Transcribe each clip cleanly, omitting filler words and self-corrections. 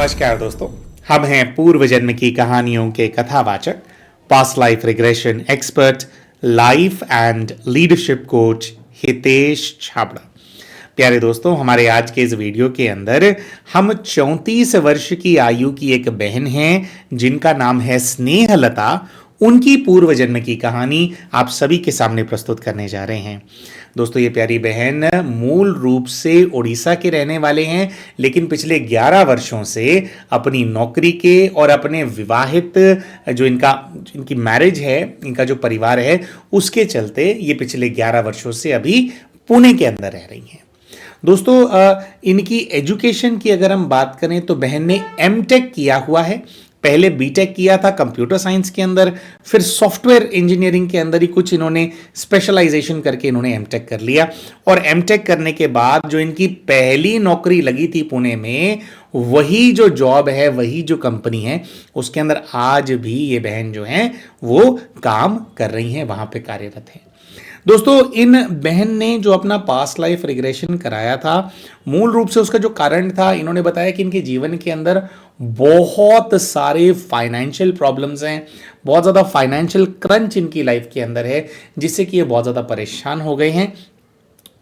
नमस्कार दोस्तों, हम हैं पूर्व जन्म की कहानियों के कथावाचक, past life regression expert, life and leadership coach Hitesh Chhabra. प्यारे दोस्तों, हमारे आज के इस वीडियो के अंदर हम 34 वर्ष की आयु की एक बहन हैं जिनका नाम है स्नेहलता। उनकी पूर्व जन्म की कहानी आप सभी के सामने प्रस्तुत करने जा रहे हैं। दोस्तों, ये प्यारी बहन मूल रूप से उड़ीसा के रहने वाले हैं, लेकिन पिछले 11 वर्षों से अपनी नौकरी के और अपने विवाहित जो इनकी मैरिज है, इनका जो परिवार है, उसके चलते ये पिछले 11 वर्षों से अभी पुणे के अंदर रह रही हैं। दोस्तों, इनकी एजुकेशन की अगर हम बात करें तो बहन ने एमटेक किया हुआ है। पहले बीटेक किया था कंप्यूटर साइंस के अंदर, फिर सॉफ्टवेयर इंजीनियरिंग के अंदर ही कुछ इन्होंने स्पेशलाइजेशन करके इन्होंने एमटेक कर लिया। और एमटेक करने के बाद जो इनकी पहली नौकरी लगी थी पुणे में, वही जो जॉब है, वही जो कंपनी है, उसके अंदर आज भी ये बहन जो है वो काम कर रही हैं, वहां पे कार्यरत है। दोस्तों, इन बहन ने जो अपना पास्ट लाइफ रिग्रेशन कराया था, मूल रूप से उसका जो कारण था, इन्होंने बताया कि इनके जीवन के अंदर बहुत सारे फाइनेंशियल प्रॉब्लम्स हैं, बहुत ज़्यादा फाइनेंशियल क्रंच इनकी लाइफ के अंदर है, जिससे कि ये बहुत ज़्यादा परेशान हो गए हैं।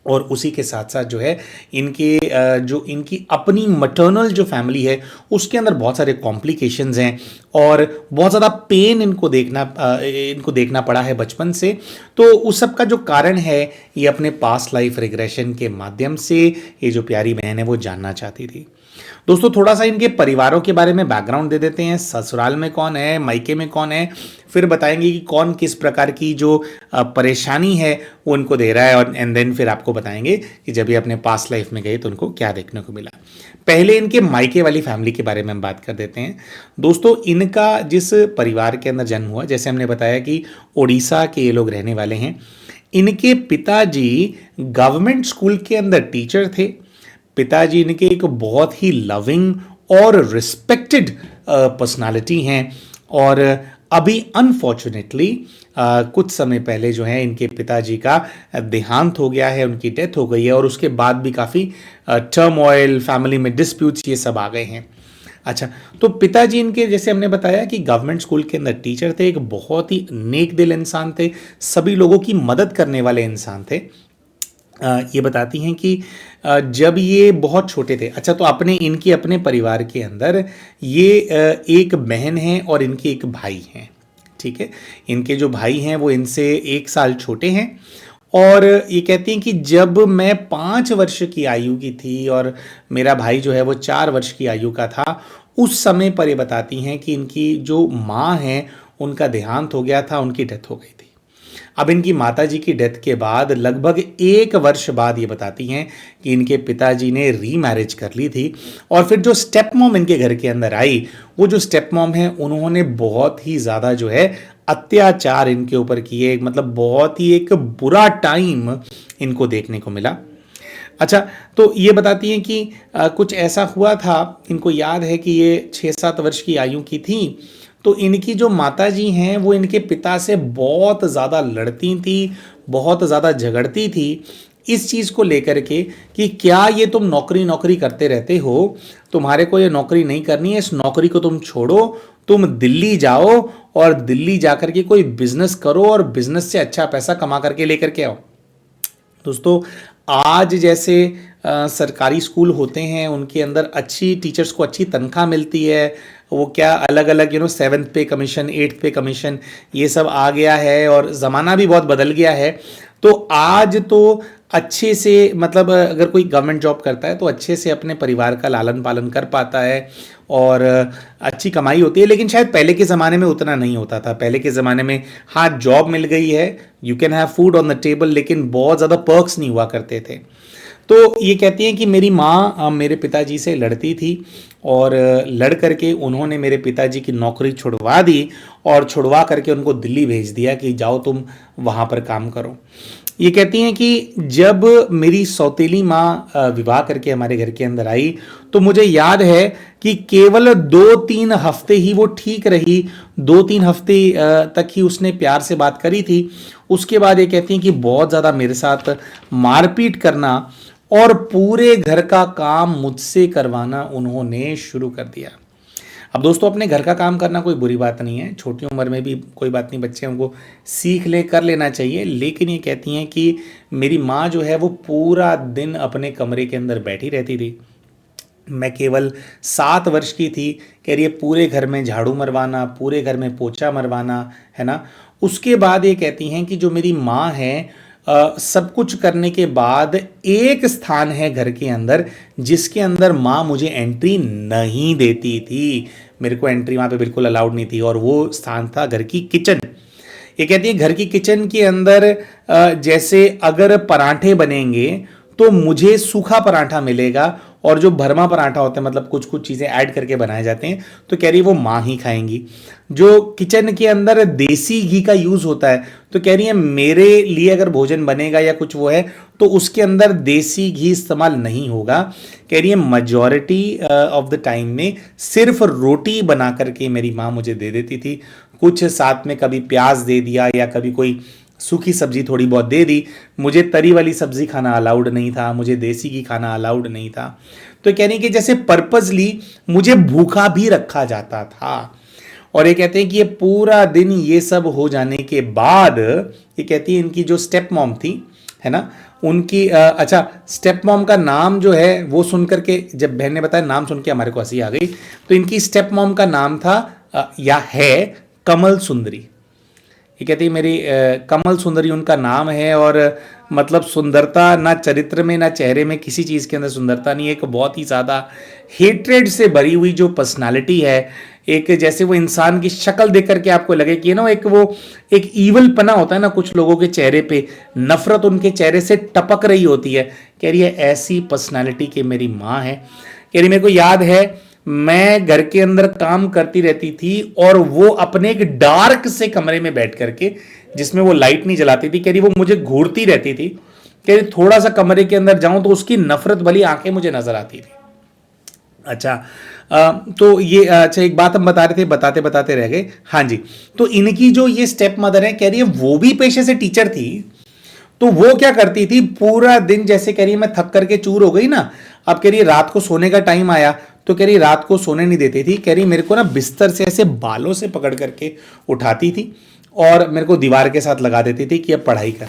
और उसी के साथ साथ जो है इनकी अपनी मटर्नल जो फैमिली है, उसके अंदर बहुत सारे कॉम्प्लिकेशंस हैं और बहुत ज़्यादा पेन इनको देखना पड़ा है बचपन से। तो उस सब का जो कारण है, ये अपने पास्ट लाइफ रिग्रेशन के माध्यम से ये जो प्यारी बहन है वो जानना चाहती थी। दोस्तों, थोड़ा सा इनके परिवारों के बारे में बैकग्राउंड दे देते हैं। ससुराल में कौन है, मायके में कौन है, फिर बताएंगे कि कौन किस प्रकार की जो परेशानी है वो उनको दे रहा है, और एंड देन फिर आपको बताएंगे कि जब ये अपने पास्ट लाइफ में गए तो उनको क्या देखने को मिला। पहले इनके मायके वाली फैमिली के बारे में हम बात कर देते हैं। दोस्तों, इनका जिस परिवार के अंदर जन्म हुआ, जैसे हमने बताया कि उड़ीसा के ये लोग रहने वाले हैं। इनके पिताजी गवर्नमेंट स्कूल के अंदर टीचर थे। पिताजी इनके एक बहुत ही लविंग और रिस्पेक्टेड पर्सनालिटी हैं, और अभी अनफॉर्चुनेटली कुछ समय पहले जो है इनके पिताजी का देहांत हो गया है, उनकी डेथ हो गई है, और उसके बाद भी काफ़ी टर्मोइल, फैमिली में डिस्प्यूट्स, ये सब आ गए हैं। अच्छा, तो पिताजी इनके, जैसे हमने बताया कि गवर्नमेंट स्कूल के अंदर टीचर थे, एक बहुत ही नेक दिल इंसान थे, सभी लोगों की मदद करने वाले इंसान थे। ये बताती हैं कि जब ये बहुत छोटे थे, अच्छा, तो इनके अपने परिवार के अंदर ये एक बहन है और इनके एक भाई हैं, ठीक है। इनके जो भाई हैं वो इनसे 1 साल छोटे हैं, और ये कहती हैं कि जब मैं 5 वर्ष की आयु की थी और मेरा भाई जो है वो 4 वर्ष की आयु का था, उस समय पर ये बताती हैं कि इनकी जो माँ हैं उनका देहांत हो गया था, उनकी डेथ हो गई थी। अब इनकी माताजी की डेथ के बाद लगभग 1 वर्ष बाद ये बताती हैं कि इनके पिताजी ने रीमैरिज कर ली थी, और फिर जो स्टेप मॉम इनके घर के अंदर आई, वो जो स्टेप मॉम है, उन्होंने बहुत ही ज़्यादा जो है अत्याचार इनके ऊपर किए, मतलब बहुत ही एक बुरा टाइम इनको देखने को मिला। अच्छा, तो ये बताती हैं कि कुछ ऐसा हुआ था, इनको याद है कि ये 6-7 वर्ष की आयु की थी, तो इनकी जो माताजी हैं वो इनके पिता से बहुत ज़्यादा लड़ती थी, बहुत ज़्यादा झगड़ती थी इस चीज़ को लेकर के कि क्या ये तुम नौकरी करते रहते हो, तुम्हारे को ये नौकरी नहीं करनी है, इस नौकरी को तुम छोड़ो, तुम दिल्ली जाओ और दिल्ली जाकर के कोई बिजनेस करो और बिजनेस से अच्छा पैसा कमा करके लेकर के आओ। दोस्तों, आज जैसे सरकारी स्कूल होते हैं, उनके अंदर अच्छी टीचर्स को अच्छी तनख्वाह मिलती है, वो क्या अलग अलग 7th पे कमीशन, 8th पे कमीशन, ये सब आ गया है, और ज़माना भी बहुत बदल गया है। तो आज तो अच्छे से, मतलब अगर कोई गवर्नमेंट जॉब करता है तो अच्छे से अपने परिवार का लालन पालन कर पाता है और अच्छी कमाई होती है। लेकिन शायद पहले के ज़माने में उतना नहीं होता था। पहले के ज़माने में हाँ, जॉब मिल गई है, you can have food on the table, लेकिन बहुत ज़्यादा पर्क्स नहीं हुआ करते थे। तो ये कहती हैं कि मेरी माँ मेरे पिताजी से लड़ती थी, और लड़ करके उन्होंने मेरे पिताजी की नौकरी छुड़वा दी, और छुड़वा करके उनको दिल्ली भेज दिया कि जाओ तुम वहाँ पर काम करो। ये कहती हैं कि जब मेरी सौतेली माँ विवाह करके हमारे घर के अंदर आई, तो मुझे याद है कि केवल 2-3 हफ्ते ही वो ठीक रही, 2-3 हफ्ते तक ही उसने प्यार से बात करी थी। उसके बाद ये कहती हैं कि बहुत ज़्यादा मेरे साथ मारपीट करना और पूरे घर का काम मुझसे करवाना उन्होंने शुरू कर दिया। अब दोस्तों, अपने घर का काम करना कोई बुरी बात नहीं है, छोटी उम्र में भी कोई बात नहीं, बच्चे उनको सीख ले, कर लेना चाहिए। लेकिन ये कहती हैं कि मेरी माँ जो है वो पूरा दिन अपने कमरे के अंदर बैठी रहती थी। मैं केवल 7 वर्ष की थी, कह रही है पूरे घर में झाड़ू मरवाना, पूरे घर में पोछा मरवाना, है ना। उसके बाद ये कहती हैं कि जो मेरी माँ है, सब कुछ करने के बाद एक स्थान है घर के अंदर जिसके अंदर माँ मुझे एंट्री नहीं देती थी। मेरे को एंट्री वहाँ पे बिल्कुल अलाउड नहीं थी, और वो स्थान था घर की किचन। ये कहती है घर की किचन के अंदर जैसे अगर पराठे बनेंगे तो मुझे सूखा पराठा मिलेगा, और जो भरमा पराठा होता है, मतलब कुछ कुछ चीज़ें ऐड करके बनाए जाते हैं, तो कह रही है वो माँ ही खाएंगी। जो किचन के अंदर देसी घी का यूज़ होता है, तो कह रही है मेरे लिए अगर भोजन बनेगा या कुछ वो है तो उसके अंदर देसी घी इस्तेमाल नहीं होगा। कह रही है मेजॉरिटी ऑफ द टाइम में सिर्फ रोटी बना करके मेरी माँ मुझे दे देती थी। कुछ साथ में कभी प्याज दे दिया या कभी कोई सूखी सब्जी थोड़ी बहुत दे दी। मुझे तरी वाली सब्जी खाना अलाउड नहीं था, मुझे देसी घी खाना अलाउड नहीं था। तो कहने कि जैसे पर्पसली मुझे भूखा भी रखा जाता था। और ये कहते हैं कि ये पूरा दिन ये सब हो जाने के बाद, ये कहती है इनकी जो स्टेप मॉम थी, है ना, उनकी अच्छा, स्टेप मॉम का नाम जो है वो सुन करके, जब बहन ने बताया नाम सुन के हमारे को हंसी आ गई। तो इनकी स्टेप मॉम का नाम था या है कमल सुंदरी। ये कहती है मेरी कमल सुंदरी उनका नाम है, और मतलब सुंदरता ना चरित्र में ना चेहरे में, किसी चीज़ के अंदर सुंदरता नहीं है। एक बहुत ही ज़्यादा हेट्रेड से भरी हुई जो पर्सनालिटी है, एक जैसे वो इंसान की शक्ल देख करके आपको लगे कि ना एक वो एक ईवल पना होता है ना कुछ लोगों के चेहरे पे, नफरत उनके चेहरे से टपक रही होती है। कह रही है ऐसी पर्सनालिटी की मेरी माँ है। कह रही मेरे को याद है मैं घर के अंदर काम करती रहती थी, और वो अपने एक डार्क से कमरे में बैठ करके, जिसमें वो लाइट नहीं जलाती थी, कह रही वो मुझे घूरती रहती थी। कह रही थोड़ा सा कमरे के अंदर जाऊं तो उसकी नफरत भली आंखें मुझे नजर आती थी। अच्छा, तो ये अच्छा एक बात हम बता रहे थे, बताते बताते रह गए। हाँ जी, तो इनकी जो ये स्टेप मदर है, कह रही है वो भी पेशे से टीचर थी। तो वो क्या करती थी पूरा दिन, जैसे कह रही है मैं थक करके चूर हो गई ना, अब कह रही है रात को सोने का टाइम आया, तो कह रही रात को सोने नहीं देती थी। कह रही मेरे को ना बिस्तर से ऐसे बालों से पकड़ करके उठाती थी और मेरे को दीवार के साथ लगा देती थी कि अब पढ़ाई कर।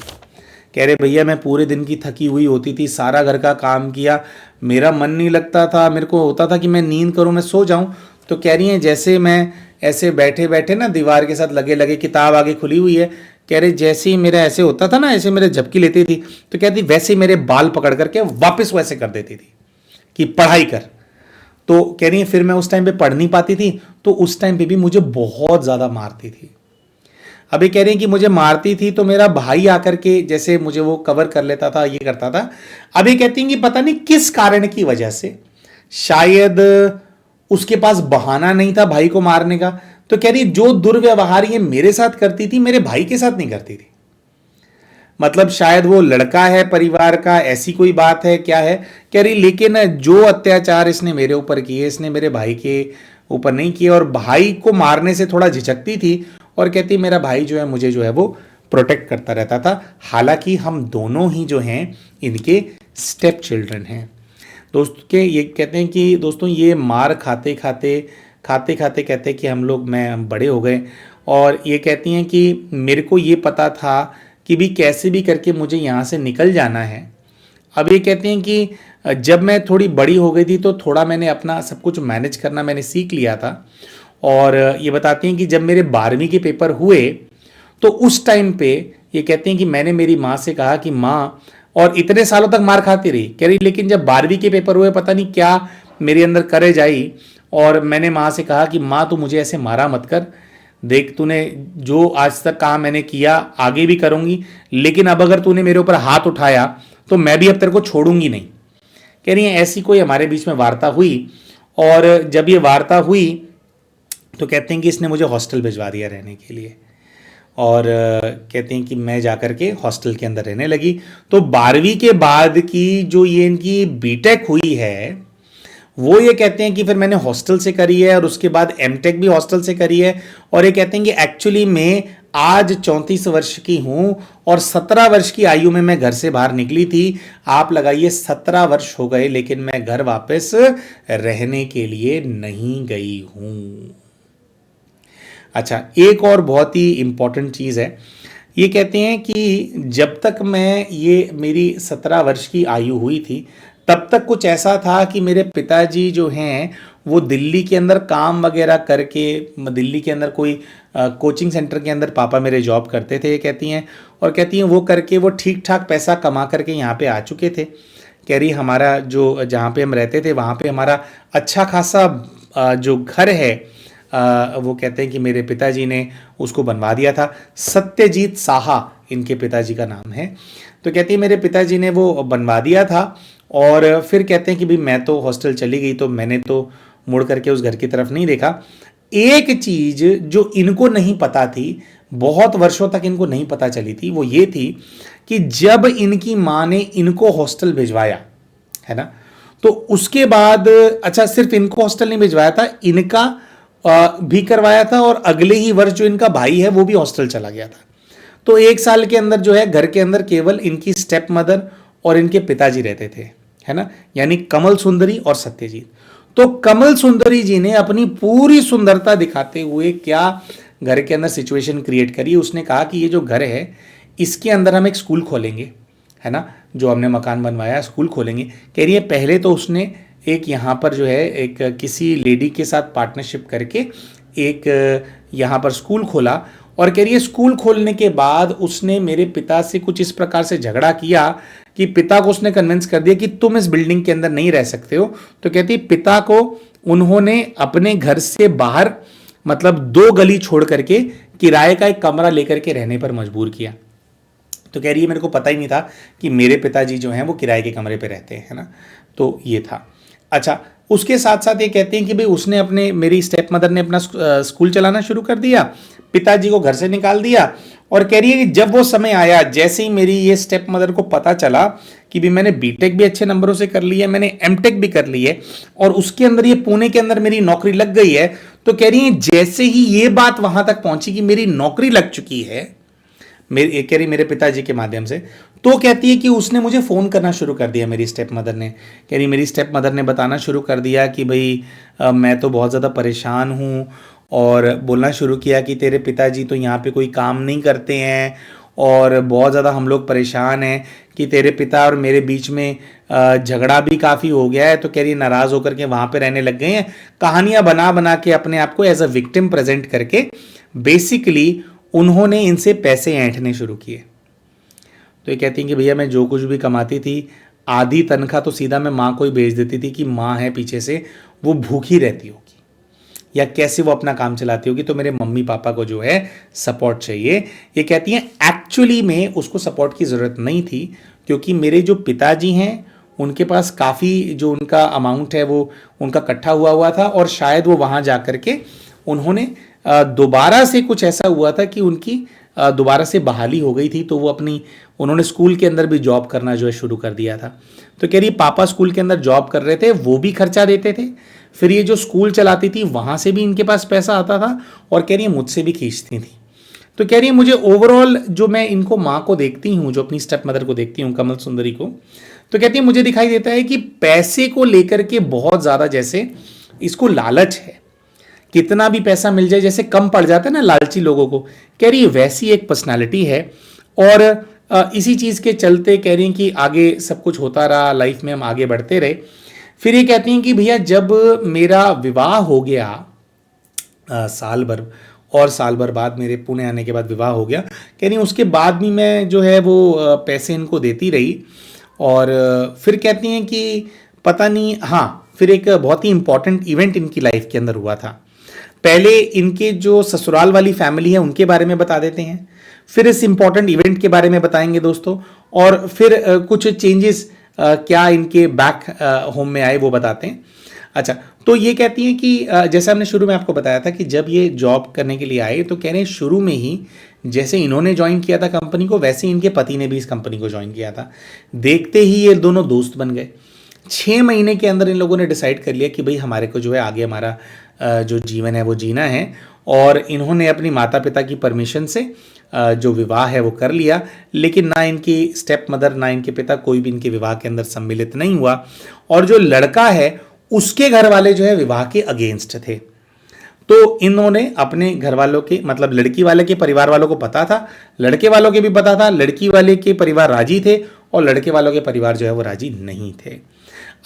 कह रहे भैया मैं पूरे दिन की थकी हुई होती थी, सारा घर का काम किया, मेरा मन नहीं लगता था, मेरे को होता था कि मैं नींद करूं, मैं सो जाऊं। तो कह रही हैं जैसे मैं ऐसे बैठे बैठे ना दीवार के साथ लगे लगे, किताब आगे खुली हुई है, कह रहे जैसे ही मेरा ऐसे होता था ना, ऐसे मेरे झपकी लेती थी, तो कहती वैसे ही मेरे बाल पकड़ करके वापस वैसे कर देती थी कि पढ़ाई कर। तो कह रही है फिर मैं उस टाइम पे पढ़ नहीं पाती थी, तो उस टाइम पे भी मुझे बहुत ज़्यादा मारती थी। अभी कह रही हैं कि मुझे मारती थी तो मेरा भाई आकर के जैसे मुझे वो कवर कर लेता था, ये करता था। अभी कहती हैं कि पता नहीं किस कारण की वजह से, शायद उसके पास बहाना नहीं था भाई को मारने का, तो कह रही जो दुर्व्यवहार ये मेरे साथ करती थी मेरे भाई के साथ नहीं करती थी। मतलब शायद वो लड़का है परिवार का, ऐसी कोई बात है क्या है। कह रही लेकिन जो अत्याचार इसने मेरे ऊपर किए इसने मेरे भाई के ऊपर नहीं किए, और भाई को मारने से थोड़ा झिझकती थी, और कहती मेरा भाई जो है मुझे जो है वो प्रोटेक्ट करता रहता था। हालांकि हम दोनों ही जो हैं इनके स्टेप चिल्ड्रन हैं। दोस्त के ये कहते हैं कि दोस्तों ये मार खाते खाते कहते हैं कि हम बड़े हो गए, और ये कहती हैं कि मेरे को ये पता था कि भी कैसे भी करके मुझे यहाँ से निकल जाना है। अब ये कहती हैं कि जब मैं थोड़ी बड़ी हो गई थी तो थोड़ा मैंने अपना सब कुछ मैनेज करना मैंने सीख लिया था, और ये बताती हैं कि जब मेरे 12वीं के पेपर हुए तो उस टाइम पे ये कहती हैं कि मैंने मेरी माँ से कहा कि माँ, और इतने सालों तक मार खाती रही कह रही, लेकिन जब 12वीं के पेपर हुए पता नहीं क्या मेरे अंदर करेज आई, और मैंने माँ से कहा कि माँ तू मुझे ऐसे मारा मत कर, देख तूने जो आज तक काम मैंने किया आगे भी करूँगी, लेकिन अब अगर तूने मेरे ऊपर हाथ उठाया तो मैं भी अब तेरे को छोड़ूंगी नहीं। कह रही है ऐसी कोई हमारे बीच में वार्ता हुई, और जब ये वार्ता हुई तो कहते हैं कि इसने मुझे हॉस्टल भिजवा दिया रहने के लिए, और कहते हैं कि मैं जाकर के हॉस्टल के अंदर रहने लगी। तो 12वीं के बाद की जो ये इनकी बीटेक हुई है वो ये कहते हैं कि फिर मैंने हॉस्टल से करी है, और उसके बाद एमटेक भी हॉस्टल से करी है, और ये कहते हैं कि एक्चुअली में आज 34 वर्ष की हूं और 17 वर्ष की आयु में मैं घर से बाहर निकली थी। आप लगाइए 17 वर्ष हो गए, लेकिन मैं घर वापस रहने के लिए नहीं गई हूं। अच्छा, एक और बहुत ही इंपॉर्टेंट चीज है। ये कहते हैं कि जब तक मैं ये मेरी 17 वर्ष की आयु हुई थी, तब तक कुछ ऐसा था कि मेरे पिताजी जो हैं वो दिल्ली के अंदर काम वगैरह करके, दिल्ली के अंदर कोई कोचिंग सेंटर के अंदर पापा मेरे जॉब करते थे, ये कहती हैं। और कहती हैं वो करके वो ठीक ठाक पैसा कमा करके यहाँ पे आ चुके थे। कह रही हमारा जो जहाँ पे हम रहते थे वहाँ पे हमारा अच्छा खासा जो घर है, वो कहते हैं कि मेरे पिताजी ने उसको बनवा दिया था। सत्यजीत साहा इनके पिताजी का नाम है। तो कहती है मेरे पिताजी ने वो बनवा दिया था। और फिर कहते हैं कि भाई मैं तो हॉस्टल चली गई, तो मैंने तो मुड़ करके उस घर की तरफ नहीं देखा। एक चीज जो इनको नहीं पता थी, बहुत वर्षों तक इनको नहीं पता चली थी, वो ये थी कि जब इनकी माँ ने इनको हॉस्टल भिजवाया है ना, तो उसके बाद अच्छा सिर्फ इनको हॉस्टल नहीं भिजवाया था, इनका भी करवाया था, और अगले ही वर्ष जो इनका भाई है वो भी हॉस्टल चला गया था। तो एक साल के अंदर जो है घर के अंदर केवल इनकी स्टेप मदर और इनके पिताजी रहते थे, है ना, यानी कमल सुंदरी और सत्यजीत। तो कमल सुंदरी जी ने अपनी पूरी सुंदरता दिखाते हुए क्या घर के अंदर सिचुएशन क्रिएट करी। उसने कहा कि ये जो घर है इसके अंदर हम एक स्कूल खोलेंगे, है ना, जो हमने मकान बनवाया स्कूल खोलेंगे। कह रही है पहले तो उसने एक यहाँ पर जो है एक किसी लेडी के साथ पार्टनरशिप करके एक यहाँ पर स्कूल खोला। और कह रही है स्कूल खोलने के बाद उसने मेरे पिता से कुछ इस प्रकार से झगड़ा किया कि पिता को उसने कन्विंस कर दिया कि तुम इस बिल्डिंग के अंदर नहीं रह सकते हो। तो कहती है पिता को उन्होंने अपने घर से बाहर, मतलब 2 गली छोड़ करके किराए का एक कमरा लेकर के रहने पर मजबूर किया। तो कह रही है मेरे को पता ही नहीं था कि मेरे पिताजी जो हैं वो किराए के कमरे पे रहते हैं, है ना। तो ये था। अच्छा, उसके साथ साथ ये कहते हैं कि भाई उसने अपने, मेरी स्टेप मदर ने अपना स्कूल चलाना शुरू कर दिया, पिताजी को घर से निकाल दिया। और कह रही है कि जब वो समय आया, जैसे ही मेरी ये स्टेप मदर को पता चला कि भी मैंने बीटेक भी अच्छे नंबरों से कर लिया है, मैंने एमटेक भी कर ली है, और उसके अंदर ये पुणे के अंदर मेरी नौकरी लग गई है, तो कह रही है जैसे ही ये बात वहां तक पहुंची कि मेरी नौकरी लग चुकी है, कह रही मेरे पिताजी के माध्यम से, तो कहती है कि उसने मुझे फ़ोन करना शुरू कर दिया मेरी स्टेप मदर ने। कह रही मेरी स्टेप मदर ने बताना शुरू कर दिया कि भाई मैं तो बहुत ज़्यादा परेशान हूँ, और बोलना शुरू किया कि तेरे पिताजी तो यहाँ पे कोई काम नहीं करते हैं, और बहुत ज़्यादा हम लोग परेशान हैं कि तेरे पिता और मेरे बीच में झगड़ा भी काफ़ी हो गया है। तो कह रही नाराज़ होकर के वहाँ पे रहने लग गए हैं, कहानियाँ बना बना के अपने आप को एज अ विक्टिम प्रेजेंट करके बेसिकली उन्होंने इनसे पैसे ऐंठने शुरू किए। तो ये कहती हैं कि भैया मैं जो कुछ भी कमाती थी, आधी तनख्वाह तो सीधा मैं माँ को ही भेज देती थी कि माँ है पीछे से, वो भूखी रहती होगी या कैसे वो अपना काम चलाती होगी, तो मेरे मम्मी पापा को जो है सपोर्ट चाहिए। ये कहती हैं एक्चुअली में उसको सपोर्ट की ज़रूरत नहीं थी, क्योंकि मेरे जो पिताजी हैं उनके पास काफ़ी जो उनका अमाउंट है वो उनका इकट्ठा हुआ था, और शायद वो वहाँ जा कर के उन्होंने दोबारा से कुछ ऐसा हुआ था कि उनकी दोबारा से बहाली हो गई थी, तो वो उन्होंने स्कूल के अंदर भी जॉब करना जो है शुरू कर दिया था। तो कह रही पापा स्कूल के अंदर जॉब कर रहे थे, वो भी खर्चा देते थे, फिर ये जो स्कूल चलाती थी वहाँ से भी इनके पास पैसा आता था, और कह रही है मुझसे भी खींचती थी। तो कह रही है मुझे ओवरऑल जो मैं इनको माँ को देखती हूँ, जो अपनी स्टेप मदर को देखती हूँ कमल सुंदरी को, तो कहती है मुझे दिखाई देता है कि पैसे को लेकर के बहुत ज़्यादा जैसे इसको लालच है, कितना भी पैसा मिल जाए जैसे कम पड़ जाता है ना लालची लोगों को। कह रही है वैसी एक पर्सनालिटी है, और इसी चीज़ के चलते कह रही हैं कि आगे सब कुछ होता रहा, लाइफ में हम आगे बढ़ते रहे। फिर ये कहती हैं कि भैया जब मेरा विवाह हो गया साल भर, और साल भर बाद मेरे पुणे आने के बाद विवाह हो गया, कह रही उसके बाद भी मैं जो है वो पैसे इनको देती रही। और फिर कहती हैं कि पता नहीं, हाँ फिर एक बहुत ही इंपॉर्टेंट इवेंट इनकी लाइफ के अंदर हुआ था। पहले इनके जो ससुराल वाली फैमिली है उनके बारे में बता देते हैं, फिर इस इंपॉर्टेंट इवेंट के बारे में बताएंगे दोस्तों, और फिर कुछ चेंजेस क्या इनके बैक होम में आए वो बताते हैं। अच्छा, तो ये कहती हैं कि जैसे हमने शुरू में आपको बताया था कि जब ये जॉब करने के लिए आए, तो कह रहे हैं शुरू में ही जैसे इन्होंने ज्वाइन किया था कंपनी को, वैसे ही इनके पति ने भी इस कंपनी को ज्वाइन किया था। देखते ही ये दोनों दोस्त बन गए। 6 महीने के अंदर इन लोगों ने डिसाइड कर लिया कि भाई हमारे को जो है आगे हमारा जो जीवन है वो जीना है, और इन्होंने अपनी माता पिता की परमिशन से जो विवाह है वो कर लिया, लेकिन ना इनकी स्टेप मदर ना इनके पिता कोई भी इनके विवाह के अंदर सम्मिलित नहीं हुआ। और जो लड़का है उसके घर वाले जो है विवाह के अगेंस्ट थे। तो इन्होंने अपने घर वालों के मतलब लड़की वाले के परिवार वालों को पता था, लड़के वालों के भी पता था, लड़की वाले के परिवार राजी थे और लड़के वालों के परिवार जो है वो राजी नहीं थे।